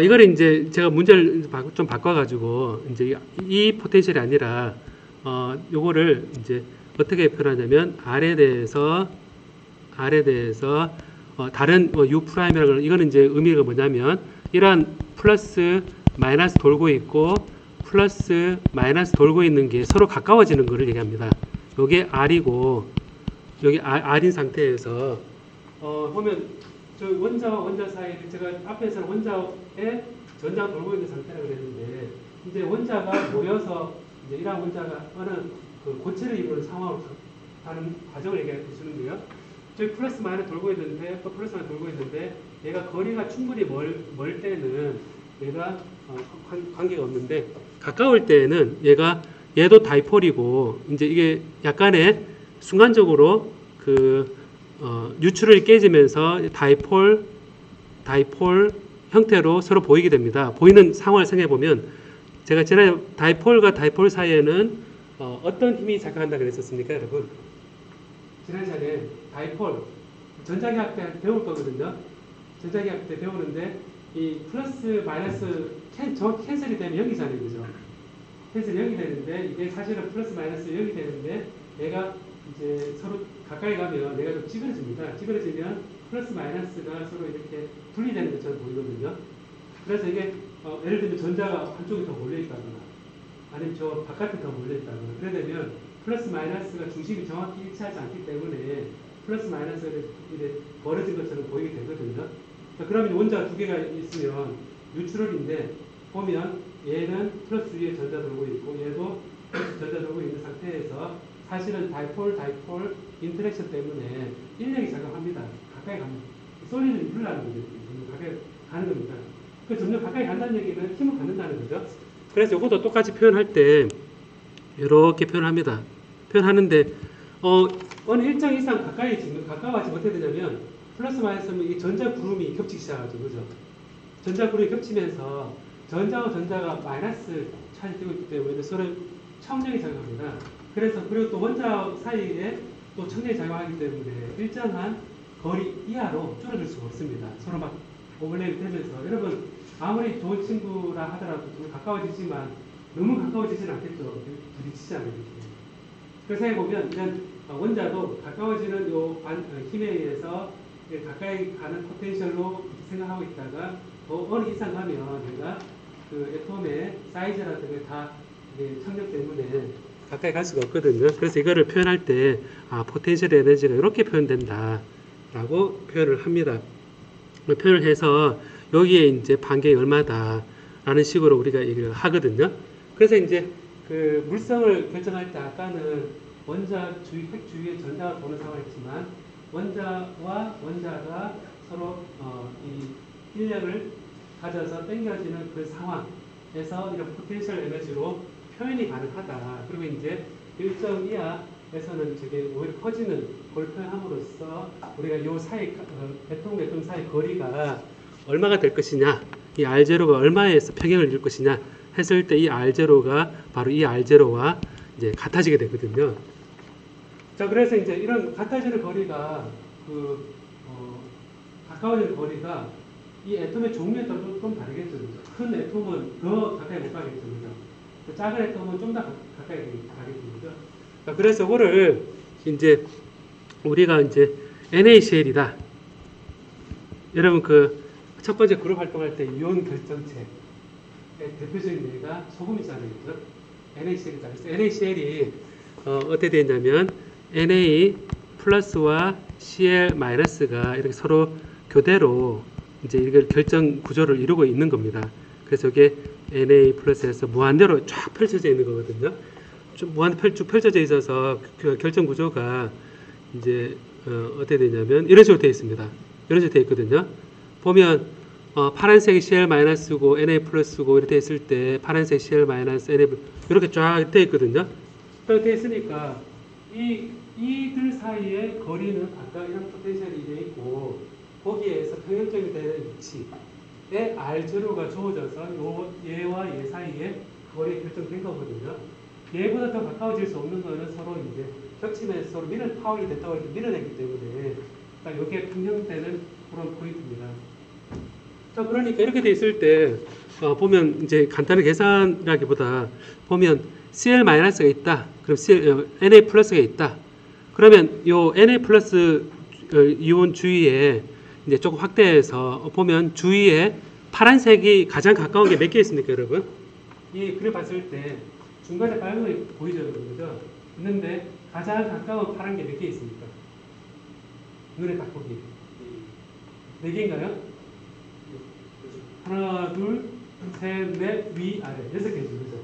이거를 이제 제가 문제를 좀 바꿔가지고 이제 이 포텐셜이 아니라 요거를 이제 어떻게 표현하냐면 R에 대해서 다른 U 프라임이라고 이거는 이제 의미가 뭐냐면 이러한 플러스 마이너스 돌고 있고 플러스 마이너스 돌고 있는 게 서로 가까워지는 것을 얘기합니다. 요게 R이고 여기 R인 상태에서 보면 저 원자와 원자 사이에 제가 앞에서는 원자에 전자가 돌고 있는 상태라고 그랬는데 이제 원자가 모여서 이제 이러한 원자가 어느 그 고체를 이루는 상황으로 가는 과정을 얘기해 주는데요. 저기 플러스 마이너스 돌고 있는데 또 플러스 마이너스 돌고 있는데 얘가 거리가 충분히 멀 때는 얘가 관계가 없는데 가까울 때는 얘도 다이폴이고 이제 이게 약간의 순간적으로 그 뉴트럴이 깨지면서 다이폴 형태로 서로 보이게 됩니다. 보이는 상황을 생각해 보면 제가 지난해 다이폴과 다이폴 사이에는 어떤 힘이 작용한다 그랬었습니까, 여러분? 지난 시간에 다이폴 전자기학 때 배울 거거든요. 전자기학 때 배우는데 이 플러스 마이너스 캔슬이 되면 0이잖아요, 그죠? 캔슬이 0이 되는데 이게 사실은 플러스 마이너스 0이 되는데 얘가 이제 서로 가까이 가면 얘가 좀 찌그러집니다. 찌그러지면 플러스 마이너스가 서로 이렇게 분리되는 것처럼 보이거든요. 그래서 이게 예를 들면 전자가 한쪽이 더 몰려있다거나 아니면 저 바깥에 더 몰려있다거나 그래 되면 플러스 마이너스가 중심이 정확히 일치하지 않기 때문에 플러스 마이너스가 이렇게 벌어진 것처럼 보이게 되거든요. 그러면 원자가 두 개가 있으면 뉴트럴인데 보면 얘는 플러스 위에 전자 돌고 있고 얘도 플러스 전자 돌고 있는 상태에서 사실은 다이폴 인터랙션 때문에 인력이 작용합니다. 가까이 갑니다. 솔리드를 누르라는 거죠. 가까이 가는 겁니다. 그 점점 가까이 간다는 얘기는 힘을 받는다는 거죠. 그래서 이것도 똑같이 표현할 때 이렇게 표현합니다. 표현하는데 어느 일정 이상 가까워하지 못해 되냐면 플러스 마이너스면 이 전자 구름이 겹치기 시작하죠. 그죠? 전자 구름이 겹치면서 전자와 전자가 마이너스 사이 뛰고 있기 때문에 서로 청력이 작용합니다. 그래서 그리고 또 원자 사이에 또 청력이 작용하기 때문에 일정한 거리 이하로 줄어들 수가 없습니다. 서로 막 오버랩이 되면서 여러분 아무리 좋은 친구라 하더라도 좀 가까워지지만 너무 가까워지진 않겠죠. 부딪히잖아요. 그래서 해보면 이런 원자도 가까워지는 힘에 의해서 가까이 가는 포텐셜로 생각하고 있다가 더 어느 이상 가면 내가 그 애톰의 사이즈라든가 다 청력 때문에 가까이 갈 수가 없거든요. 그래서 이거를 표현할 때 포텐셜 에너지가 이렇게 표현된다 라고 표현을 합니다. 표현을 해서 여기에 이제 반경이 얼마다 라는 식으로 우리가 얘기를 하거든요. 그래서 이제 그 물성을 결정할 때 아까는 원자 주위, 핵 주위에 전자가 도는 상황이지만 원자와 원자가 서로 이 인력을 가져서 당겨지는 그 상황에서 이런 포텐셜 에너지로 표현이 가능하다. 그리고 이제 일정 이하에서는 저게 오히려 커지는 걸 표현함으로써 우리가 이 사이 애톰과 애톰 사이 거리가 얼마가 될 것이냐, 이 R0가 얼마에서 평행을 이룰 것이냐 했을 때 이 R0가 바로 이 R0와 이제 같아지게 되거든요. 자, 그래서 이제 이런 같아지는 거리가 가까워지는 거리가 이 애톰의 종류에 따라 좀 다르겠죠. 그죠? 큰 애톰은 더 가까이 못 가겠죠. 그죠? 작은 애톰은 좀 더 가까이 가겠죠. 자, 그래서 이거를 이제 우리가 이제 NaCl이다. 여러분 그 첫 번째 그룹 활동할 때 이온 결정체의 대표적인 예가 소금이잖아요. 그죠? NaCl이다. 그래서 NaCl이 어떻게 되냐면 Na 플러스와 Cl 마이너스가 이렇게 서로 교대로 이제 이걸 결정 구조를 이루고 있는 겁니다. 그래서 이게 Na 플러스에서 무한대로 쫙 펼쳐져 있는 거거든요. 좀 무한대로 쭉 펼쳐져 있어서 그 결정 구조가 이제 어떻게 되냐면 이런 식으로 되어 있습니다. 이런 식으로 되어 있거든요. 보면 파란색이 Cl 마이너스고 Na 플러스고 이렇게 되어 있을 때 파란색 Cl 마이너스 Na 이렇게 쫙 되어 있거든요. 이렇게 되어 있으니까 이들 사이의 거리는 아까 이런 포텐셜이 되어 있고 거기에서 평행점이 되는 위치에 R0가 주어져서 얘와 얘 사이에 거리가 결정된 거거든요. 얘보다 더 가까워질 수 없는 거는 서로 이제 겹치면서 서로 파울이 됐다고 해서 밀어내기 때문에 딱 여기에 평형되는 그런 포인트입니다. 자, 그러니까 이렇게 돼 있을 때 보면 이제 간단한 계산이라기보다 보면 Cl-가 있다. 그럼 Na+가 있다. 그러면 요 Na+ 이온 주위에 이제 조금 확대해서 보면 주위에 파란색이 가장 가까운 게 몇 개 있습니까, 여러분? 이 그래 봤을 때 중간에 빨간 거 보이죠, 여러분? 그죠? 있는데 가장 가까운 파란 게 몇 개 있습니까? 눈에 딱 보기. 4개인가요? 하나, 둘, 셋, 넷, 위, 아래. 6개죠, 그죠?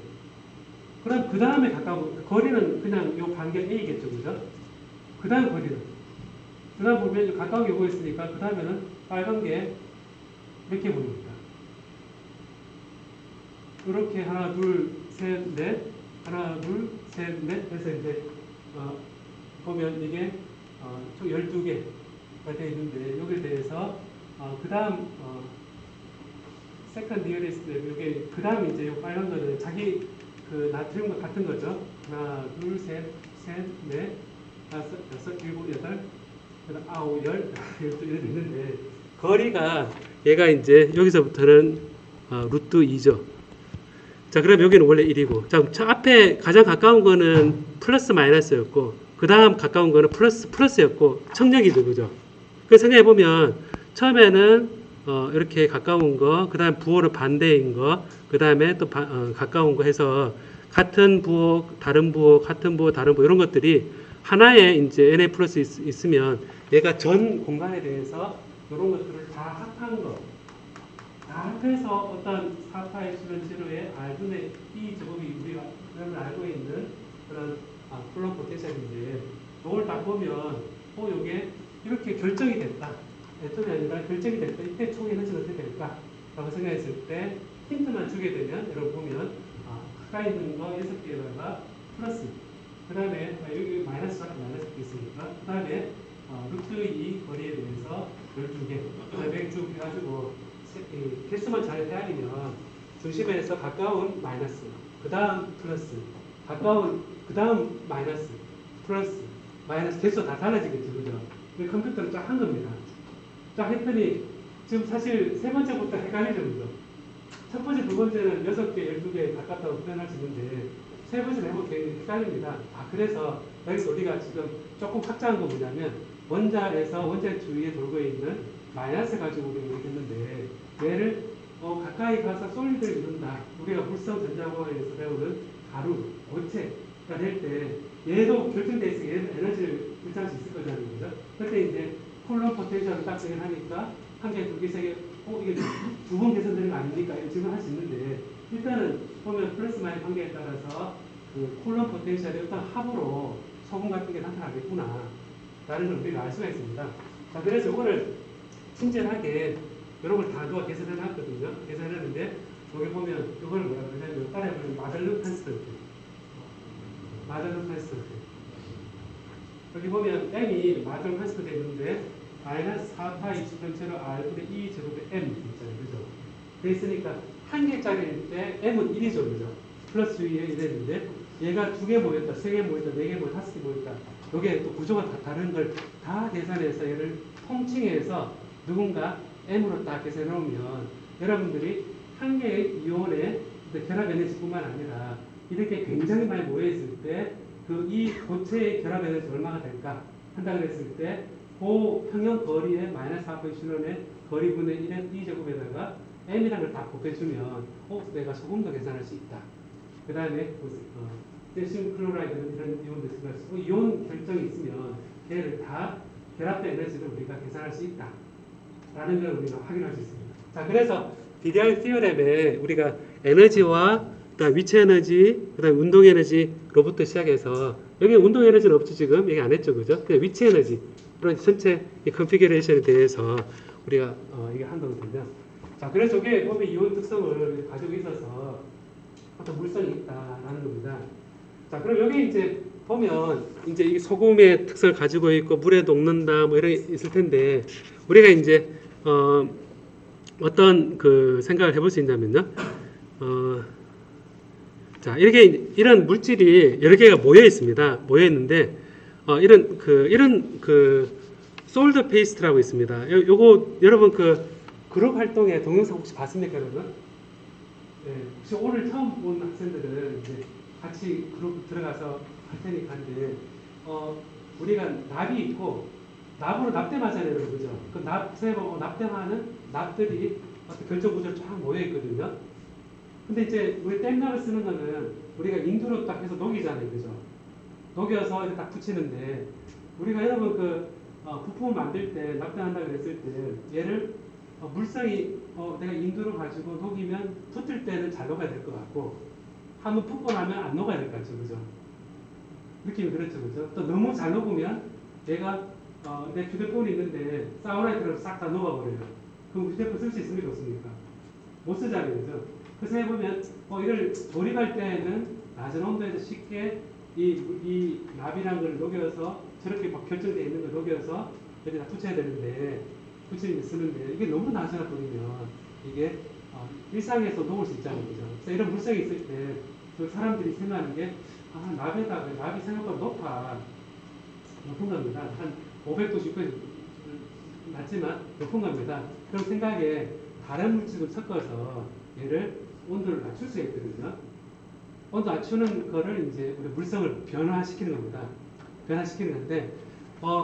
그럼 그 다음에 가까운, 거리는 그냥 요 반경 A겠죠, 그죠? 그 다음 거리는. 그 다음 보면 가까운 게 오고 있으니까 그 다음에는 빨간 게 몇 개 보입니까? 이렇게 하나, 둘, 셋, 넷. 하나, 둘, 셋, 넷. 그래서 이제, 보면 이게, 총 12개가 되어 있는데, 여기에 대해서, 그 다음, 세컨드 디어리스트, 여기, 그 다음 이제 요 빨간 거는 자기 그 나트륨과 같은 거죠. 하나, 둘, 셋, 넷, 다섯, 여섯, 일곱, 여덟, 아홉, 열, 이렇게 있는데, 거리가 얘가 이제 여기서부터는 루트 2죠. 자, 그럼 여기는 원래 1이고. 자, 저 앞에 가장 가까운 거는 플러스 마이너스였고, 그 다음 가까운 거는 플러스였고, 청력이죠. 그죠? 그 생각해보면, 처음에는 이렇게 가까운 거, 그 다음 부호를 반대인 거, 그 다음에 또 가까운 거 해서 같은 부호, 다른 부호, 같은 부호, 다른 부호 이런 것들이 하나에 이제 Na 플러스 있으면 얘가 전 공간에 대해서 이런 것들을 다 합한 거, 다 합해서 어떤 4파의 수는 제로의 R분의 E 제곱이 우리가 알고 있는 그런 쿨럼 포텐셜인데 이걸 딱 보면 이게 이렇게 결정이 됐다. 애tom이 아니라 결정이 됐다. 이때 총 에너지는 어떻게 될까? 라고 생각했을 때 힌트만 주게 되면 여러분 보면 가까이 있는 거 6개에다가 플러스 그 다음에 여기 마이너스가 있으니까 그 다음에 루트 2 거리에 대해서 12개 그 다음에 쭉 해가지고 개수만 잘 헤아리면 중심에서 가까운 마이너스 그 다음 플러스, 가까운, 그 다음 마이너스, 플러스, 마이너스, 개수 다 달라지겠죠, 그죠? 이 컴퓨터는 쫙 한 겁니다. 쫙 했더니, 지금 사실 세 번째부터 헷갈리죠, 그죠? 첫 번째, 두 번째는 6개, 12개 가깝다고 표현할 수 있는데, 세 번째 해보면 굉장히 헷갈립니다. 그래서 여기서 우리가 지금 조금 확장한 건 뭐냐면, 원자에서 원자 주위에 돌고 있는 마이너스 가지고 우리가 얘기했는데, 얘를 가까이 가서 솔리드를 이룬다. 우리가 물성 전자공학에서 배우는 가루, 고체가 될 때, 얘도 결정돼 있어. 얘도 에너지를 유지할 수 있을 거잖아요. 그죠? 그때 이제 쿨럼 포텐셜을 딱 정해하니까, 한 개, 두 개, 세 개, 이게 두 번 개선되는 거 아닙니까? 이런 질문을 할 수 있는데, 일단은 보면 플러스 마이너스 관계에 따라서 그 쿨럼 포텐셜이 어떤 합으로 소금 같은 게 나타나겠구나. 라는 걸 우리가 알 수가 있습니다. 자, 그래서 이거를 친절하게 이런 걸 다 누가 계산해 놨거든요. 계산했는데, 여기 보면 이걸 뭐라 그러냐면, 따라해보면 마들르 컨스턴트. 마들르 컨스턴트. 여기 보면 m이 마들르 컨스턴트 있는데, 마이너스 4파이 집전체로 r분의 2 제곱의 m 있잖아요. 그죠? 돼 있으니까 한 개짜리일 때 m은 1이죠. 그죠? 플러스 위에 이랬는데, 얘가 두 개 모였다, 세 개 모였다, 네 개 모였다, 다섯 개 모였다. 요게 또 구조가 다 다른 걸 다 계산해서 얘를 통칭해서 누군가 m으로 딱 계산해 놓으면 여러분들이 한 개의 이온의 결합 에너지뿐만 아니라 이렇게 굉장히 많이 모여 있을 때 그 이 고체의 결합 에너지 얼마가 될까 한다 그랬을 때 그 평형 거리의 마이너스 4파이 신원의 거리분의 1의 2제곱에다가 m이라는 걸 딱 곱해주면 내가 소금도 계산할 수 있다. 그 다음에 세슘 클로라이드는 이런 이온도 있을 수 있고 이온 결정이 있으면 걔를 다 결합된 에너지를 우리가 계산할 수 있다. 라는 걸 우리가 확인할 수 있습니다. 자, 그래서 DDR 티어렘에 우리가 에너지와 그다음 위치 에너지, 그다음 운동 에너지로부터 시작해서 여기 운동 에너지는 없죠 지금 얘기 안 했죠, 그죠? 그냥 위치 에너지 그런 전체 이 컨피규레이션에 대해서 우리가 이게 한다고 되면 자, 그래서 이게 보면 이온 특성을 가지고 있어서 어떤 물성이 있다라는 겁니다. 자, 그럼 여기 이제 보면 이제 이 소금의 특성을 가지고 있고 물에 녹는다 뭐 이런 게 있을 텐데 우리가 이제 어떤 그 생각을 해볼 수 있냐면요. 자, 이런 물질이 여러 개가 모여 있습니다. 모여 있는데 이런 솔드 페이스트라고 있습니다. 요거 여러분 그 그룹 활동의 동영상 혹시 봤습니까, 여러분? 네, 혹시 오늘 처음 본 학생들은 이제 같이 그룹 들어가서 할 테니까 한데 우리가 납이 있고 납으로 납땜하잖아요, 그죠? 그 납땜하는 납들이 어떤 결정 구조로 쫙 모여 있거든요. 근데 이제 우리 땜납을 쓰는 거는 우리가 인두로 딱 해서 녹이잖아요, 그죠? 녹여서 이렇게 딱 붙이는데 우리가 여러분 그 부품을 만들 때 납땜한다고 그랬을 때 얘를 물성이 내가 인두로 가지고 녹이면 붙을 때는 잘 녹아야 될 것 같고 한번 붓고 나면 안 녹아야 될 것 같죠, 그죠? 느낌이 그렇죠, 그죠? 또 너무 잘 녹으면 얘가 내 휴대폰이 있는데 사우라이트로 싹 다 녹아버려요. 그럼 휴대폰 쓸 수 있습니까, 없습니까? 못 쓰잖아요, 그죠? 그래서 해보면 이걸 조립할 때는 낮은 온도에서 쉽게 이 납이란 걸 녹여서 저렇게 막 결정되어 있는 걸 녹여서 여기다 붙여야 되는데 붙이는 쓰는데 이게 너무 낮아가 버리면 이게 일상에서 녹을 수 있잖아요, 그죠? 그래서 이런 물성이 있을 때 그 사람들이 생각하는 게 납이 생각보다 높은 겁니다. 한 500도, 600도 낮지만 높은 겁니다. 그런 생각에 다른 물질을 섞어서 얘를 온도를 낮출 수가 있거든요. 온도 낮추는 거를 이제 우리 물성을 변화시키는 겁니다. 변화시키는 건데,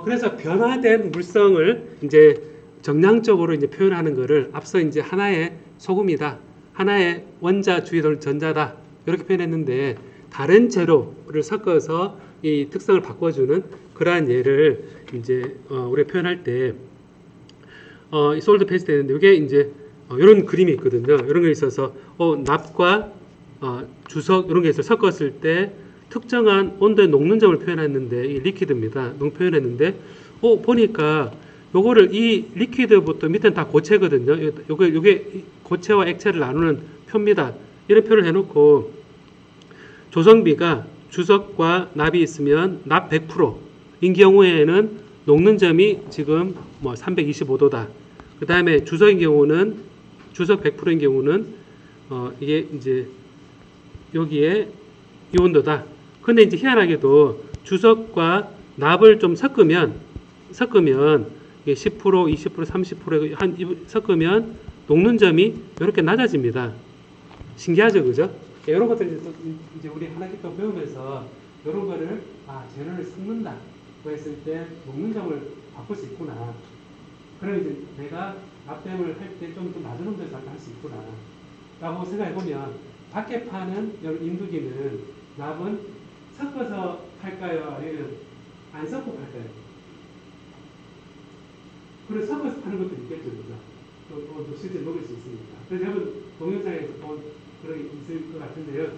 그래서 변화된 물성을 이제 정량적으로 이제 표현하는 거를 앞서 이제 하나의 소금이다, 하나의 원자 주위 전자다 이렇게 표현했는데 다른 재료를 섞어서 이 특성을 바꿔주는 그러한 예를 이제 우리가 표현할 때 이 솔드 페이스트 되는데 이게 이제 이런 그림이 있거든요. 이런 게 있어서 납과 주석 이런 게 있어 섞었을 때 특정한 온도의 녹는 점을 표현했는데 이 리퀴드입니다. 표현했는데 보니까 요거를 이 리퀴드부터 밑에는 다 고체거든요. 요게 고체와 액체를 나누는 표입니다. 이런 표를 해놓고 조성비가 주석과 납이 있으면 납 100%인 경우에는 녹는 점이 지금 뭐 325도다. 그 다음에 주석인 경우는 주석 100%인 경우는 이게 이제 여기에 이 온도다. 근데 이제 희한하게도 주석과 납을 좀 섞으면 이게 10%, 20%, 30% 섞으면 녹는 점이 이렇게 낮아집니다. 신기하죠, 그죠? 이런 것들 이제 우리 하나씩 더 배우면서 이런 거를 재료를 섞는다. 그 했을 때 녹는 점을 바꿀 수 있구나. 그럼 이제 내가 납땜을 할 때 좀 더 낮은 온도에서 할 수 있구나. 라고 생각해 보면 밖에 파는 이런 인두기는 납은 섞어서 팔까요? 아니면 안 섞고 팔까요? 그리고 섞어서 파는 것도 있겠죠, 그죠? 또 실제 먹을 수 있으니까. 그래서 여러분 동영상에서 본 그런 게 있을 것 같은데요.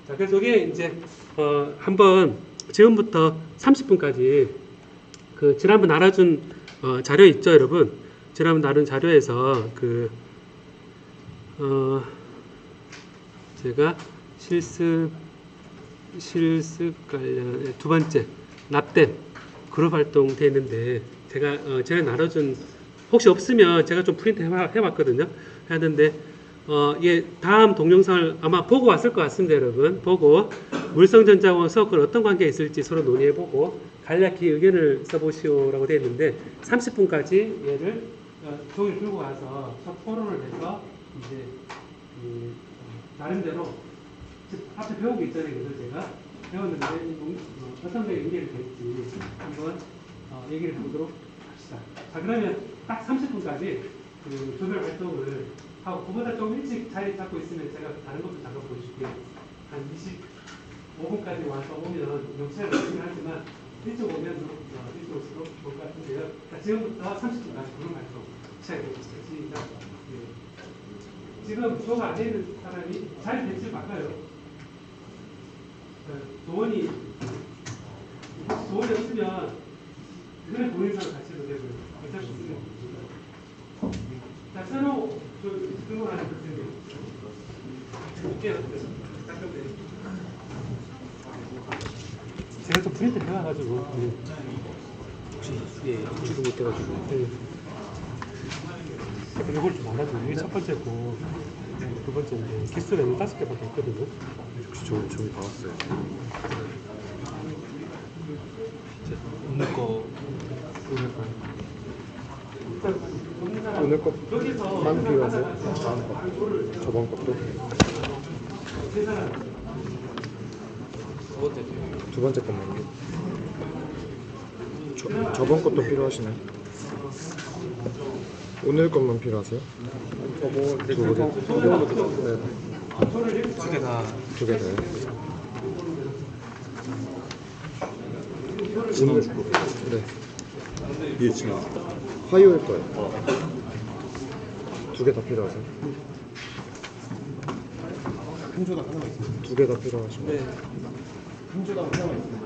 자, 그래서 이게 이제 한번 지금부터 30분까지 그 지난번 알아준 자료 있죠, 여러분? 지난번 다룬 자료에서 제가 실습 관련 두 번째 납땜 그룹 활동 돼 있는데 제가 전에 나눠준 혹시 없으면 제가 좀 프린트 해봤거든요. 했는데 예, 다음 동영상을 아마 보고 왔을 것 같습니다, 여러분. 보고 물성전자와 서클 어떤 관계가 있을지 서로 논의해보고 간략히 의견을 써보시오라고 되어 있는데 30분까지 얘를 종이를 들고 가서 첫 토론을 해서 이제 나름대로 앞에 배우고 있잖아요, 그래서 제가 배웠는데 어떤 게 연결이 될지 한번 얘기를 해보도록 합시다. 자, 그러면 딱 30분까지 그 조별 활동을 하고 그보다 좀 일찍 자리 잡고 있으면 제가 다른 것도 잠깐 보여줄게요. 한 25분까지 와서 오면 역시나 열심히 하지만 일찍 오면 일찍 올수록 좋을 것 같은데요. 자, 지금부터 30분까지 그런 활동 시작해보겠습니다. 시작. 지금 조가 안 되는 사람이 자리 대치 바꿔요. 조언이 없으면 그래 보이는 사람 같이 해도 되고요. 어쩔 수 없으면. 자, 새로 등록하는 분들 볼게요. 제가 좀 프린트 해와가지고 혹시 입주도 못해가지고 이걸 좀 알아줘. 이게 첫 번째고 두 번째인데 기술에는 5개밖에 없거든요. 혹시 저기 봐왔어요? 오늘 것만 필요하세요? 저번 것도? 두 번째 것만요? 저번 것도 필요하시나요? 오늘 것만 필요하세요? 두 개? 네. 두 개 다요? 네. 이게 지금 화요일 거예요. 두 개 다 필요하세요? 한 조각 하나만 있습니다. 두 개 다 필요하신가요? 네. 한 조각 하나만 있습니다.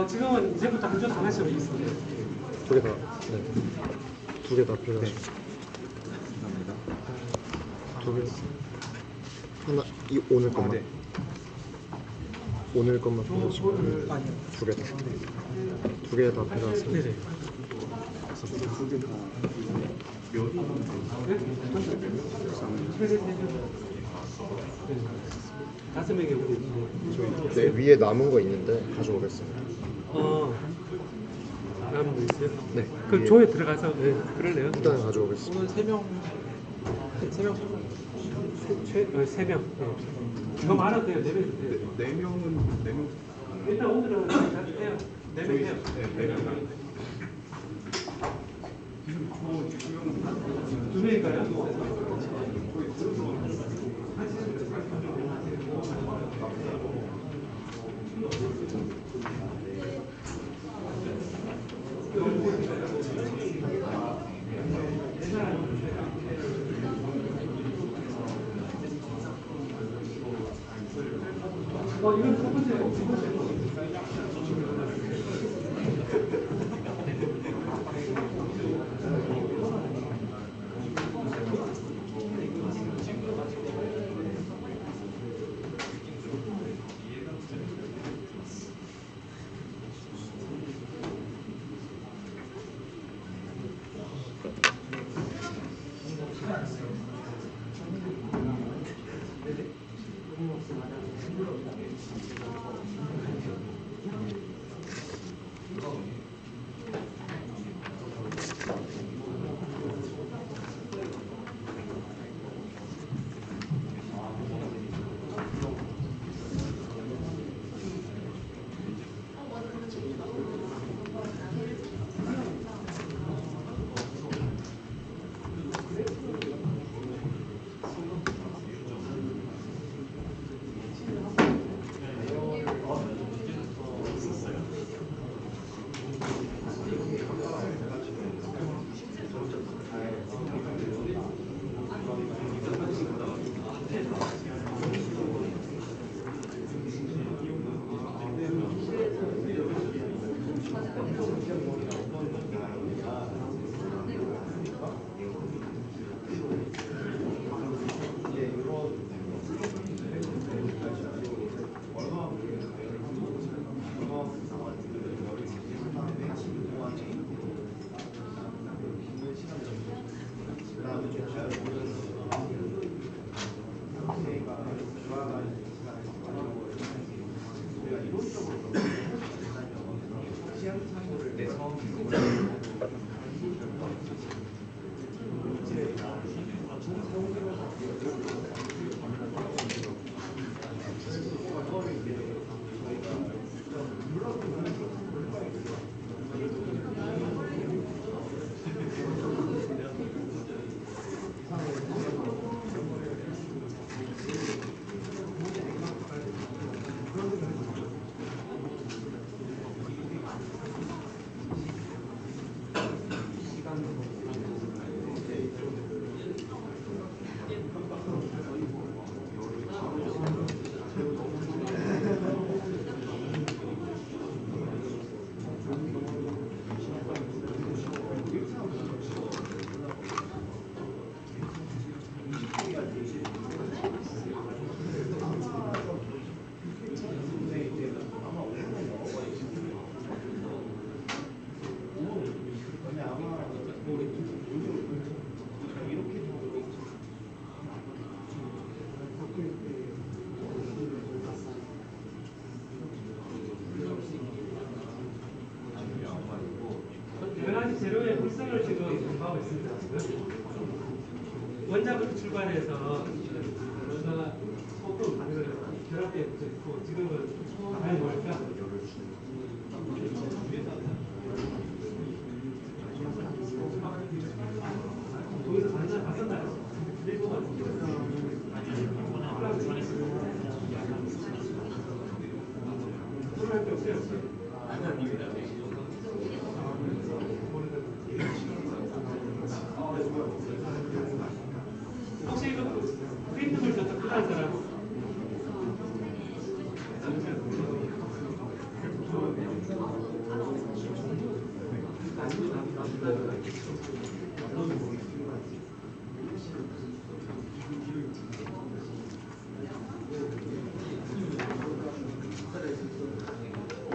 지금은 이제부터 한조 하나씩 있습니다. 두 개 다, 네. 두 개 다 필요하신가요? 감사합니다. 두 개. 하나, 이 오늘 것만. 네. 오늘 것만 필요하신가요? 두 개 다. 두 개 다 필요하세요? 네네. 두개 다. 다섯 명이 우리 있는데. 네, 위에 남은 거 있는데 가져오겠습니다. 남은 거 있어요? 네. 그 위에 조에 들어가서 그럴래요? 일단 가져오겠습니다. 오늘 3명 세 명. 더 많아도 돼요. 4명 돼요. 4명은 4명 일단 오늘은 해요. 4명 해요. 네, 4명. 2명인가요? 이건 첫 번째고, 두 번째고. 여러 가지 재료의 불성을 지금 공부하고 있습니다. 지금 원자부터 출발해서 뭔가 소금 반응을 결합되어 있고 지금은 과연 뭘까? 거기서 반응을 봤었나요? 소금할 게 없어요. 혹시 그 프린트물 줬다 끝난 사람?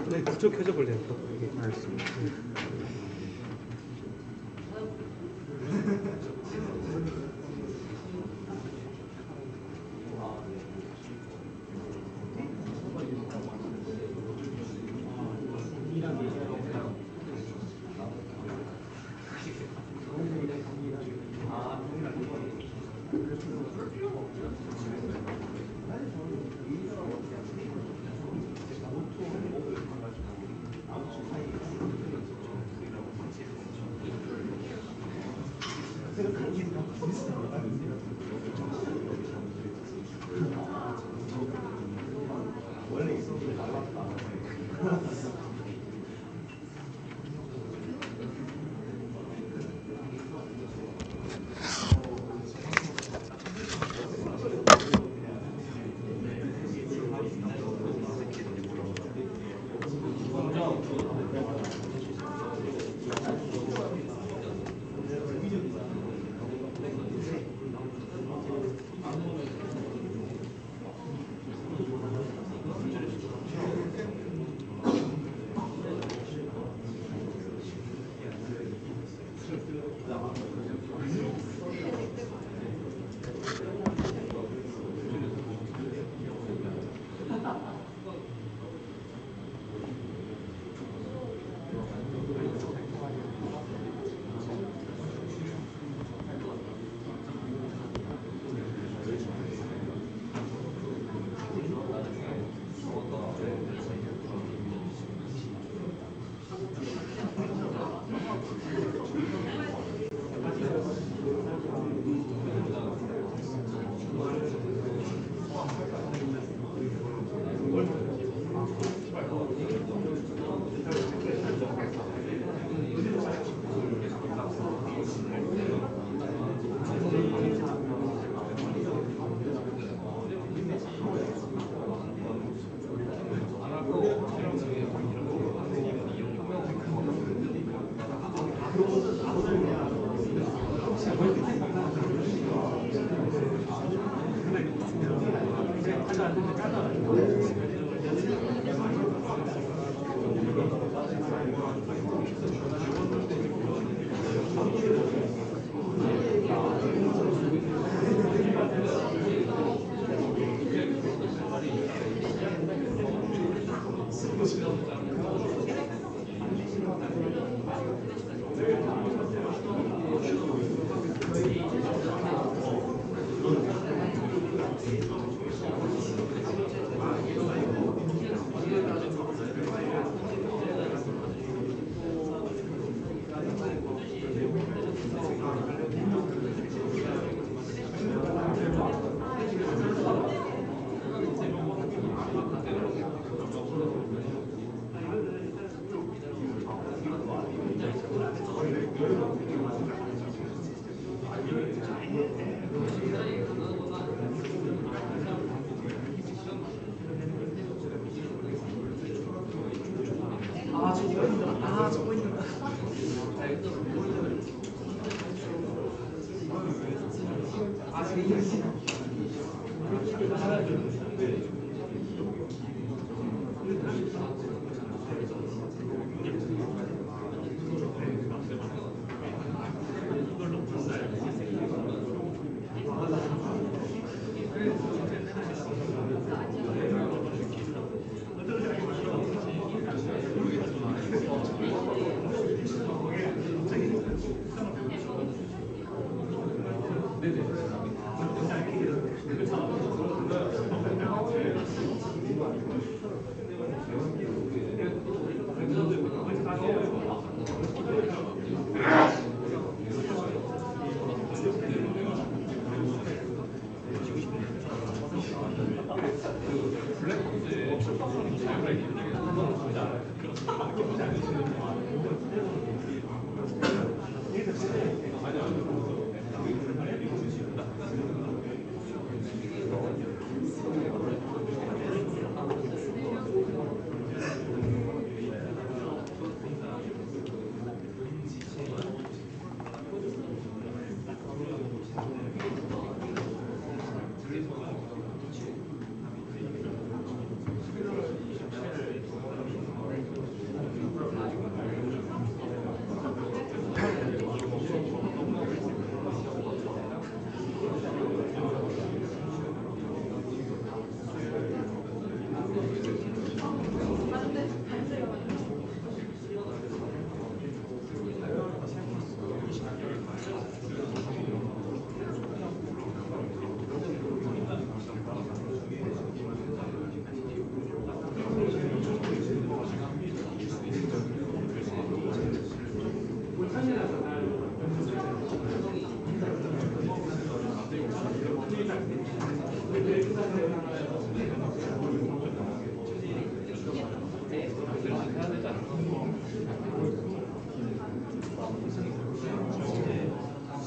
네, 그쪽 켜줘 볼래요. 알겠습니다.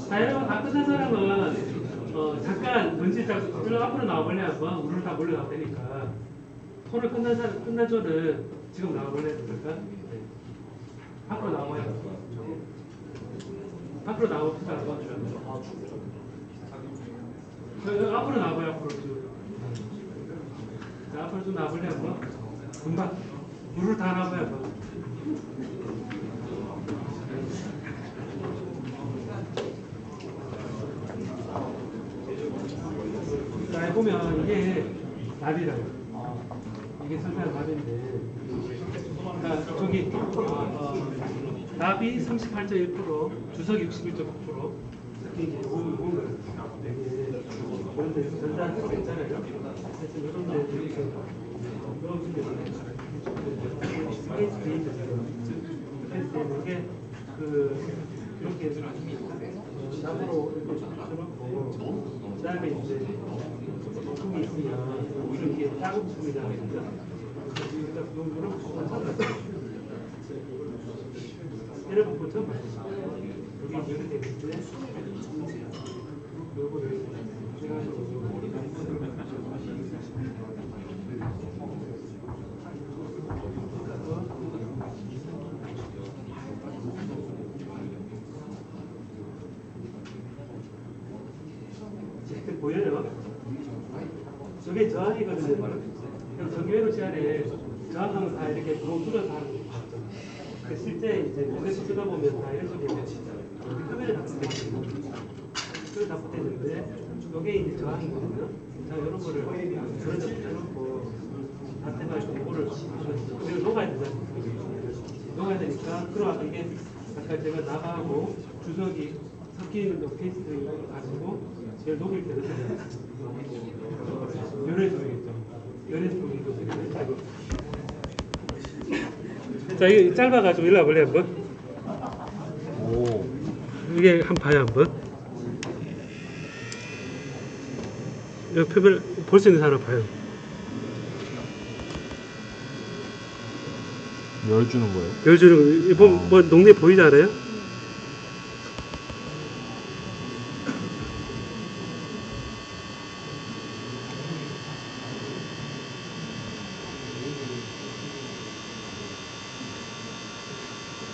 자, 여러분 다 끝난 사람은 잠깐 먼지 딱 일로 앞으로 나와볼래 한번. 우리는 다 몰려가도 되니까. 토론 끝난 사람, 끝난 조는 지금 나와볼래 될까? 네. 밖으로 나와요. 밖으로 나옵시다. 앞으로 나와봐요. 앞으로 쭉. 자, 앞으로 좀 나와볼래 한번. 금방. 물을 다 나와봐요 한번. 자, 보면 이게 답이라고. 이게 설탕 답인데. 자, 저기 답이 38.1%, 주석이 61.9%. 특히 이제 오늘 이게 전자 쪽 있잖아요. 그래서 이런 데 이렇게 넣어주면 스케이트 돼 있어요. 그래서 이게 이렇게 나무로 이렇게 쳐놓고 그다음에 이제 부품이 있으면 이렇게 작은 부품이잖아요. 여러분 그 처음 봤어요. 여기 이렇게 되어 있는데 요거를 보여요? 저게 저항이거든요. 그럼 전기회로 시간에 저항하면 다 이렇게 구멍 뚫어서 하는 거죠. 실제 이제 몸에서 쓰다 보면 다 이런 식으로 화면에 다 붙어있거든요. 그걸 다 붙어있는데 이게 이제 저항이거든요. 자, 이런 거를 저런 데 붙여놓고 다 해가지고 이거를 녹아야 되잖아요. 녹아야 되니까 그러면 이게 아까 제가 나가고 주석이 섞이는 거 페이스트를 가지고 얘를 녹일 때는 열에서 녹이겠죠. 열에서 녹이고 자, 이게 짧아가지고 일로 와볼래 한번? 오. 이게 한번 봐요 한번. 이 표면 볼 수 있는 사람 봐요. 열 주는 거예요? 열 주는 거 이거 뭐 녹내 보이지 않아요?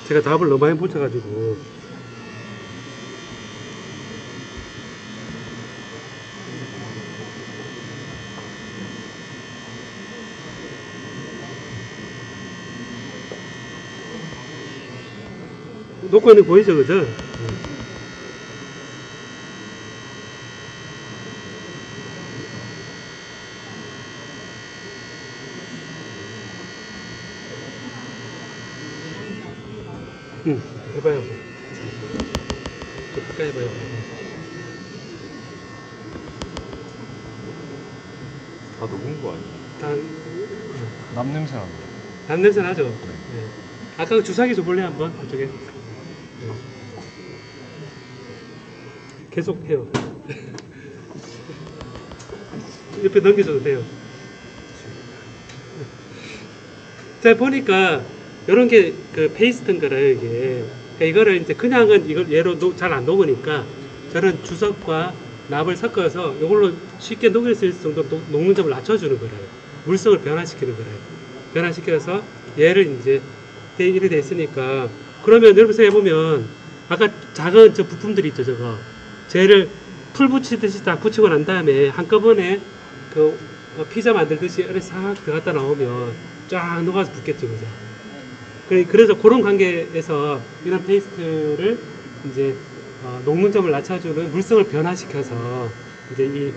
제가 답을 너무 많이 붙여가지고 놓고 있는 거 보이죠, 그죠? 응, 해봐요. 좀 가까이 해봐요. 다 녹은 거 아니에요? 다, 남 냄새 나요. 단냄새 나죠? 네. 아까 그 주사기 줘볼래, 한번? 그쪽에. 네. 계속 해요. 옆에 넘겨줘도 돼요. 자, 보니까, 요런 게 그 페이스트인 거라요, 이게. 그러니까 이거를 이제 그냥은 이걸 얘로 잘 안 녹으니까, 저는 주석과 납을 섞어서 이걸로 쉽게 녹일 수 있을 정도로 녹는 점을 낮춰주는 거라요. 물성을 변화시키는 거라요. 변화시켜서 얘를 이제 이렇게 돼 있으니까, 그러면 여러분 생각해보면, 아까 작은 저 부품들이 있죠, 저거. 쟤를 풀 붙이듯이 딱 붙이고 난 다음에 한꺼번에 그 피자 만들듯이 이렇게 싹 들어갔다 나오면 쫙 녹아서 붙겠죠, 그죠? 그래서 그런 관계에서 이런 페이스트를 이제 녹는 점을 낮춰주는 물성을 변화시켜서 이제 이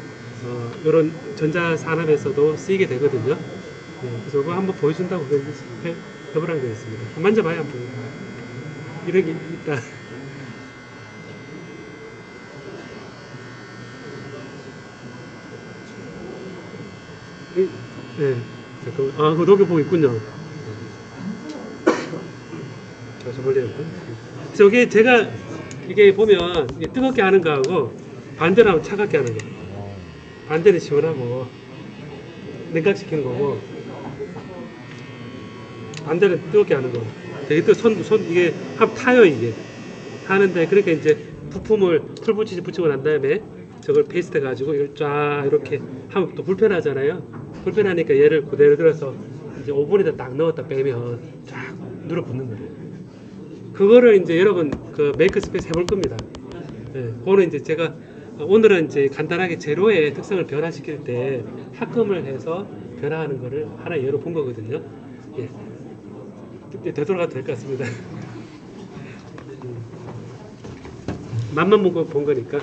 이런 전자 산업에서도 쓰이게 되거든요. 네, 그래서 이거 한번 보여준다고 해보라고 되어 있습니다. 한번 만져봐요, 한번. 이런 게 있다. 네, 잠깐만. 아, 그거 녹여보고 있군요. 저 멀리 저게 제가 이게 보면 뜨겁게 하는 거하고 반대로 하면 차갑게 하는 거. 반대는 시원하고 냉각시키는 거고 반대는 뜨겁게 하는 거. 되게 또 손 이게 한번 타요 이게. 타는데 그러니까 이제 부품을 풀 붙이고 난 다음에 저걸 페이스트 가지고 이걸 쫙 이렇게 하면 또 불편하잖아요. 불편하니까 얘를 그대로 들어서 이제 오븐에다 딱 넣었다 빼면 쫙 눌어붙는 거예요. 그거를 이제 여러분 그 메이크 스페이스 해볼 겁니다. 네, 그거는 이제 제가 오늘은 이제 간단하게 재료의 특성을 변화시킬 때 합금을 해서 변화하는 거를 하나 예로 본 거거든요. 예. 되돌아가도 될 것 같습니다. 맛만 보고 본 거니까.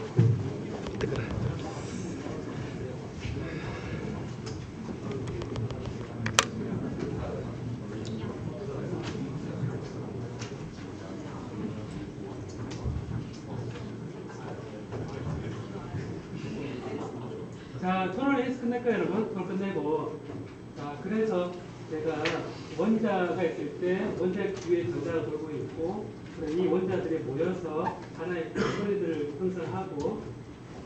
자, 토론을 해서 끝낼까요, 여러분? 토론 끝내고. 자, 그래서 제가 원자가 있을 때 원자 위에 전자가 돌고 있고, 이 원자들이 모여서 하나의 솔리드를 형성하고,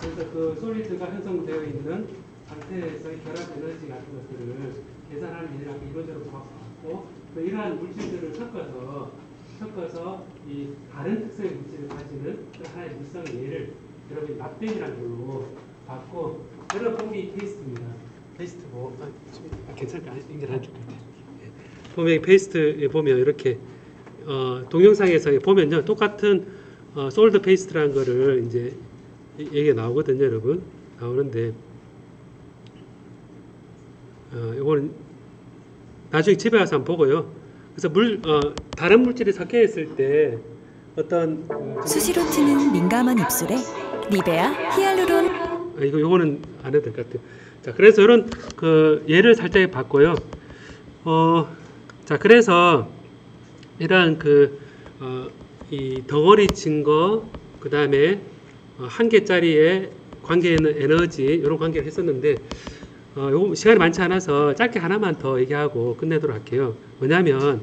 그래서 그 솔리드가 형성되어 있는 상태에서의 결합 에너지 같은 것들을 계산하는 일을 이론적으로 봤고, 이러한 물질들을 섞어서 이 다른 특성의 물질을 가지는 하나의 물성의 예를 여러분이 납땜이라는 걸로 봤고, 여러분 보기 이 페이스트입니다. 페이스트고, 괜찮을까? 연결해 줄게요. 보면 페이스트에 보면 이렇게 동영상에서 보면요, 똑같은 솔드 페이스트라는 거를 이제 얘기가 나오거든요, 여러분. 나오는데 이거는 나중에 집에 가서 한번 보고요. 그래서 다른 물질이 섞여 있을 때 어떤 수시로 트는 민감한 입술에 니베아 히알루론. 이거는 안 해도 될 것 같아요. 자, 그래서 이런 그 예를 살짝 봤고요. 자, 그래서 이러한 이 덩어리 친 거, 그 다음에 한 개짜리의 관계에 있는 에너지, 이런 관계를 했었는데, 요거 시간이 많지 않아서 짧게 하나만 더 얘기하고 끝내도록 할게요. 뭐냐면,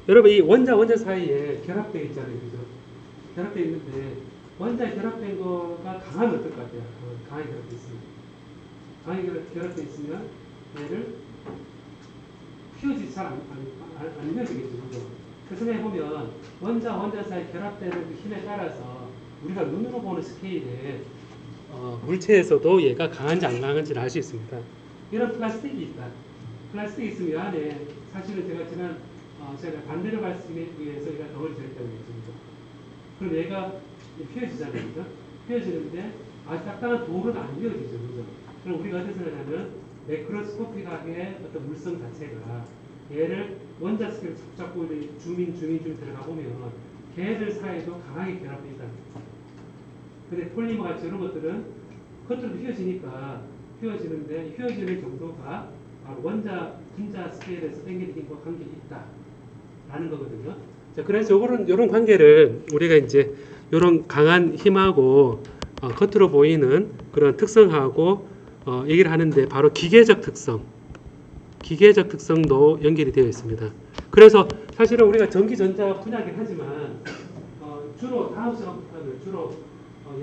여러분, 이 원자 사이에 결합되어 있잖아요. 그죠? 결합되어 있는데, 원자에 결합된 거가 강하면 어떨 것 같아요? 강하게 결합되어 있습니다. 강하게 결합되어 있으면, 얘를 휘어지지 잘 안 휘어지겠죠. 그죠? 그래서 생각해보면, 원자 사이 결합되는 그 힘에 따라서 우리가 눈으로 보는 스케일에 물체에서도 얘가 강한지 안 강한지를 알 수 있습니다. 이런 플라스틱이 있다. 플라스틱이 있으면 안에 사실은 제가 반대로 말씀하기 위해서 얘가 덩어리 되었다고 했습니다. 그럼 얘가 휘어지잖아요. 그죠? 휘어지는데 아주 딱딱한 돌은 안 휘어지죠. 그죠? 그럼 우리가 어디서 하냐면 매크로스코픽하게 어떤 물성 자체가 얘를 원자 스케일을 자꾸 줌인 들어가 보면 걔들 사이에도 강하게 결합되어 있다. 근데 폴리머 같이 이런 것들은 겉으로 휘어지니까 휘어지는데 휘어지는 정도가 바로 분자 스케일에서 당기는 힘과 관계가 있다라는 거거든요. 자, 그래서 요런 관계를 우리가 이제 요런 강한 힘하고 겉으로 보이는 그런 특성하고 얘기를 하는데 바로 기계적 특성도 연결이 되어 있습니다. 그래서 사실은 우리가 전기전자 분야긴 하지만 주로 다음 시간부터는 주로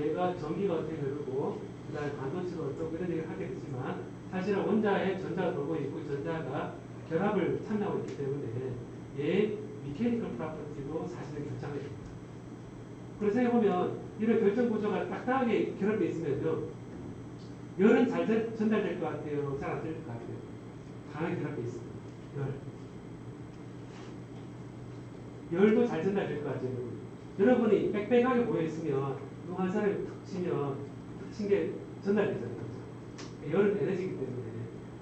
얘가 전기가 어떻게 흐르고 그다음에 반도체가 어떻고 이런 얘기를 하게 되지만 사실은 원자에 전자가 돌고 있고 전자가 결합을 참여하고 있기 때문에 얘 미케니컬 프로퍼티도 사실은 결정이 됩니다. 그래서 생각해보면 이런 결정 구조가 딱딱하게 결합되어 있으면요 열은 잘 전달될 것 같아요? 잘 안 될 것 같아요? 강하게 결합되어 있습니다. 열도 잘 전달될 것 같아요. 여러분이 빽빽하게 모여있으면 누구 한 사람이 툭 치면 툭 친 게 전달되잖아요. 열은 에너지이기 때문에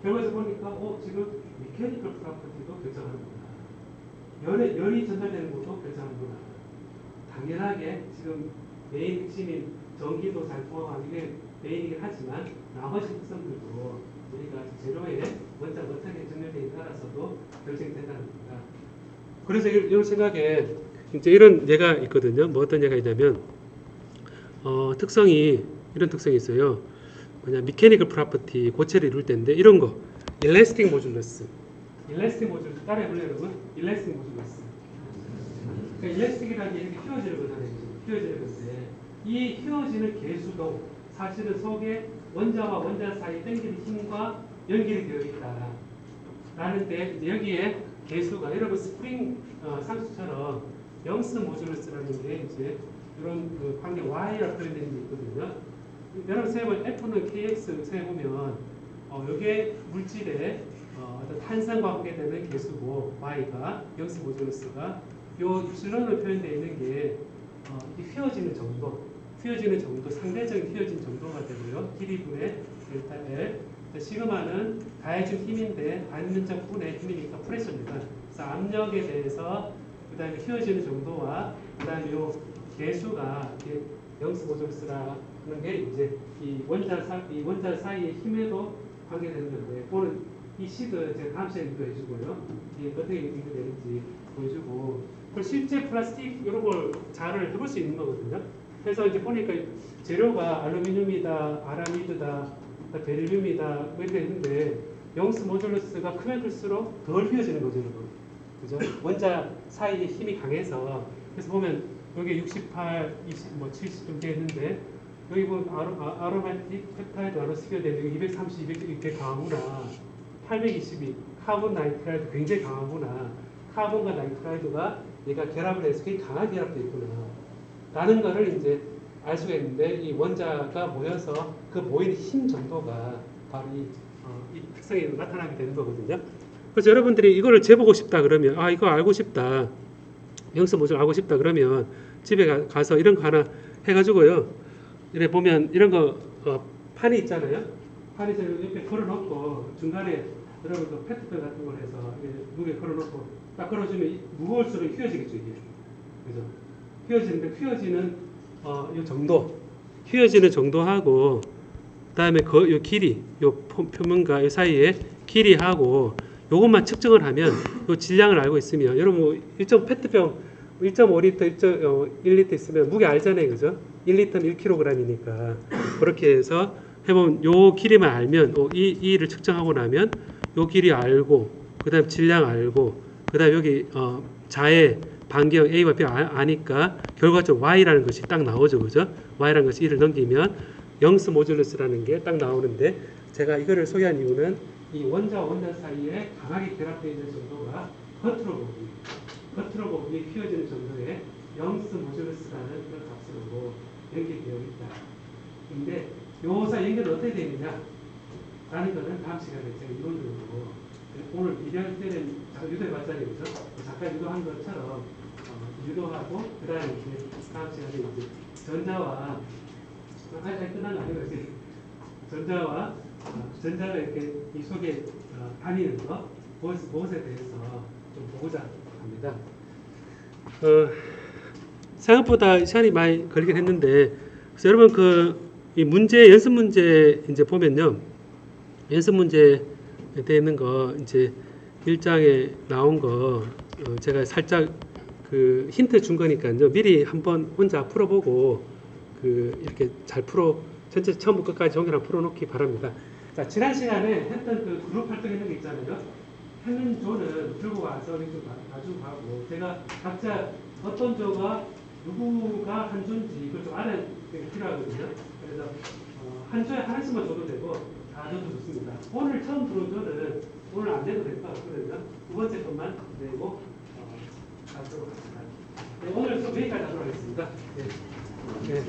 결과에서 보니까 지금 미케니컬 프로퍼티도 결정하는구나. 열이 전달되는 것도 결정하는구나. 당연하게 지금 메인 핵심인 전기도 잘 통하고 이게 메인이긴 하지만 나머지 특성들도 우리가 재료에 원자가 어떻게 정렬되에 따라서도 결정이 된다는 겁니다. 그래서 이런 생각에 이제 이런 예가 있거든요. 뭐 어떤 예가 있냐면 이런 특성이 있어요. 뭐냐 미케니컬 프로퍼티 고체를 이룰 때인데 이런 거 일라스틱 모듈러스 따라해 볼래요 여러분? 일라스틱 모듈러스 그러니까 일라스틱이라는 게 이렇게 휘어지는 거잖아요. 휘어지는 건데 이 휘어지는 계수도 사실은 속에 원자와 원자 사이 당기는 힘과 연결이 되어 있다. 라는데 여기에 계수가 여러분 스프링 상수처럼 영스 모듈러스라는 게 이제 이런 그 관계 Y라고 표현되는 게 있거든요. 여러분 세번 F는 KX 세보면 이게 물질의 어떤 탄성과 관계되는 계수고 Y가 영스 모듈러스가 요 입실론으로 표현되어 있는 게 이 휘어지는 정도 상대적인 휘어진 정도가 되고요. 길이분의 델타 L 시그마는 가해준 힘인데 반면적 분의 힘이니까 프레셔입니다. 그래서 압력에 대해서 그 다음에 휘어지는 정도와 그 다음에 요 개수가 영스 모듈러스라는 게 이제 이 원자 사이의 힘에도 관계되는 건데 그거는 이 식을 제가 다음 시간에 해주고요. 이게 어떻게 연결되는지 보여주고 실제 플라스틱 이런 걸 자를 해볼 수 있는 거거든요. 그래서 이제 보니까 재료가 알루미늄이다, 아라미드다, 베릴륨이다 뭐 이렇게 있는데 영스 모듈러스가 크면 클수록 덜 휘어지는 거죠, 여러분. 그죠? 원자 사이의 힘이 강해서 그래서 보면 여기 68, 20, 뭐 70 정도 있는데 여기 보면 아로마틱 펩타이드 아로스피어 되는 여기 230, 200 이렇게 강하구나. 822 카본 나이트라이드 굉장히 강하구나. 카본과 나이트라이드가 얘가 결합을 해서 굉장히 강하게 결합되어 있구나. 라는 거를 이제 알 수가 있는데 이 원자가 모여서 그 모이는 힘 정도가 바로 이 특성이 나타나게 되는 거거든요. 그래서 여러분들이 이거를 재보고 싶다 그러면 이거 알고 싶다. 영스 모듈 알고 싶다 그러면 집에 가서 이런 거 하나 해가지고요. 이래 보면 이런 거 판이 있잖아요. 판이 옆에 걸어놓고 중간에 여러분 그 페트병 같은 걸 해서 무게 걸어놓고 딱 걸어주면 무거울수록 휘어지겠죠 이게. 그죠? 휘어지는데 휘어지는 이 정도, 휘어지는 정도하고 그다음에 요 길이, 요 표면과 이 사이에 길이하고 요것만 측정을 하면 요 질량을 알고 있으면 여러분 뭐 1. 페트병 1.5리터, 1리터 있으면 무게 알잖아요, 그죠? 1리터는 1kg이니까 그렇게 해서 해보면 요 길이만 알면 이를 측정하고 나면 요 길이 알고 그다음 질량 알고 그다음 여기 자의 반경 A와 B 아니까 결과적으로 Y라는 것이 딱 나오죠, 그죠? Y라는 것이 1을 넘기면 영스 모듈러스라는 게 딱 나오는데 제가 이거를 소개한 이유는 이 원자와 원자 사이에 강하게 결합되어 있는 정도가 겉으로 보기 휘어지는 정도의 영스 모듈러스라는 그런 값으로 연결되어 있다. 근데 요 사이 연결은 어떻게 되느냐? 라는 거는 다음 시간에 제가 이론적으로 오늘 비교할 때는 유도해봤잖아요, 그죠? 잠깐 유도한 것처럼 유도하고 그 다음에 다음 시간에 이제 전자와 아직 끝난 거 아니고 이제 전자가 이렇게 이 속에 다니는 거 그것에 대해서 좀 보고자 합니다. 생각보다 시간이 많이 걸리긴 했는데 그래서 여러분 이 문제 연습 문제 이제 보면요, 연습 문제에 되어 있는 거 이제 1장에 나온 거 제가 살짝 그 힌트 준 거니까요. 미리 한번 혼자 풀어보고 이렇게 잘 전체 처음부터 끝까지 종이랑 풀어놓기 바랍니다. 자, 지난 시간에 했던 그 그룹 활동했는 게 있잖아요. 했는 조는 들고 와서 이렇게 가지고 가고 제가 각자 어떤 조가 누구가 한 조인지 그걸 좀 알아야 필요하거든요. 그래서 한 조에 하나씩만 줘도 되고 다 줘도 좋습니다. 오늘 처음 들어온 조는 오늘 안 돼도 될 것 같거든요. 두 번째 것만 내고 가도록 합시다. 네, 오늘 수업 여기까지 하도록 하겠습니다. 네. 네.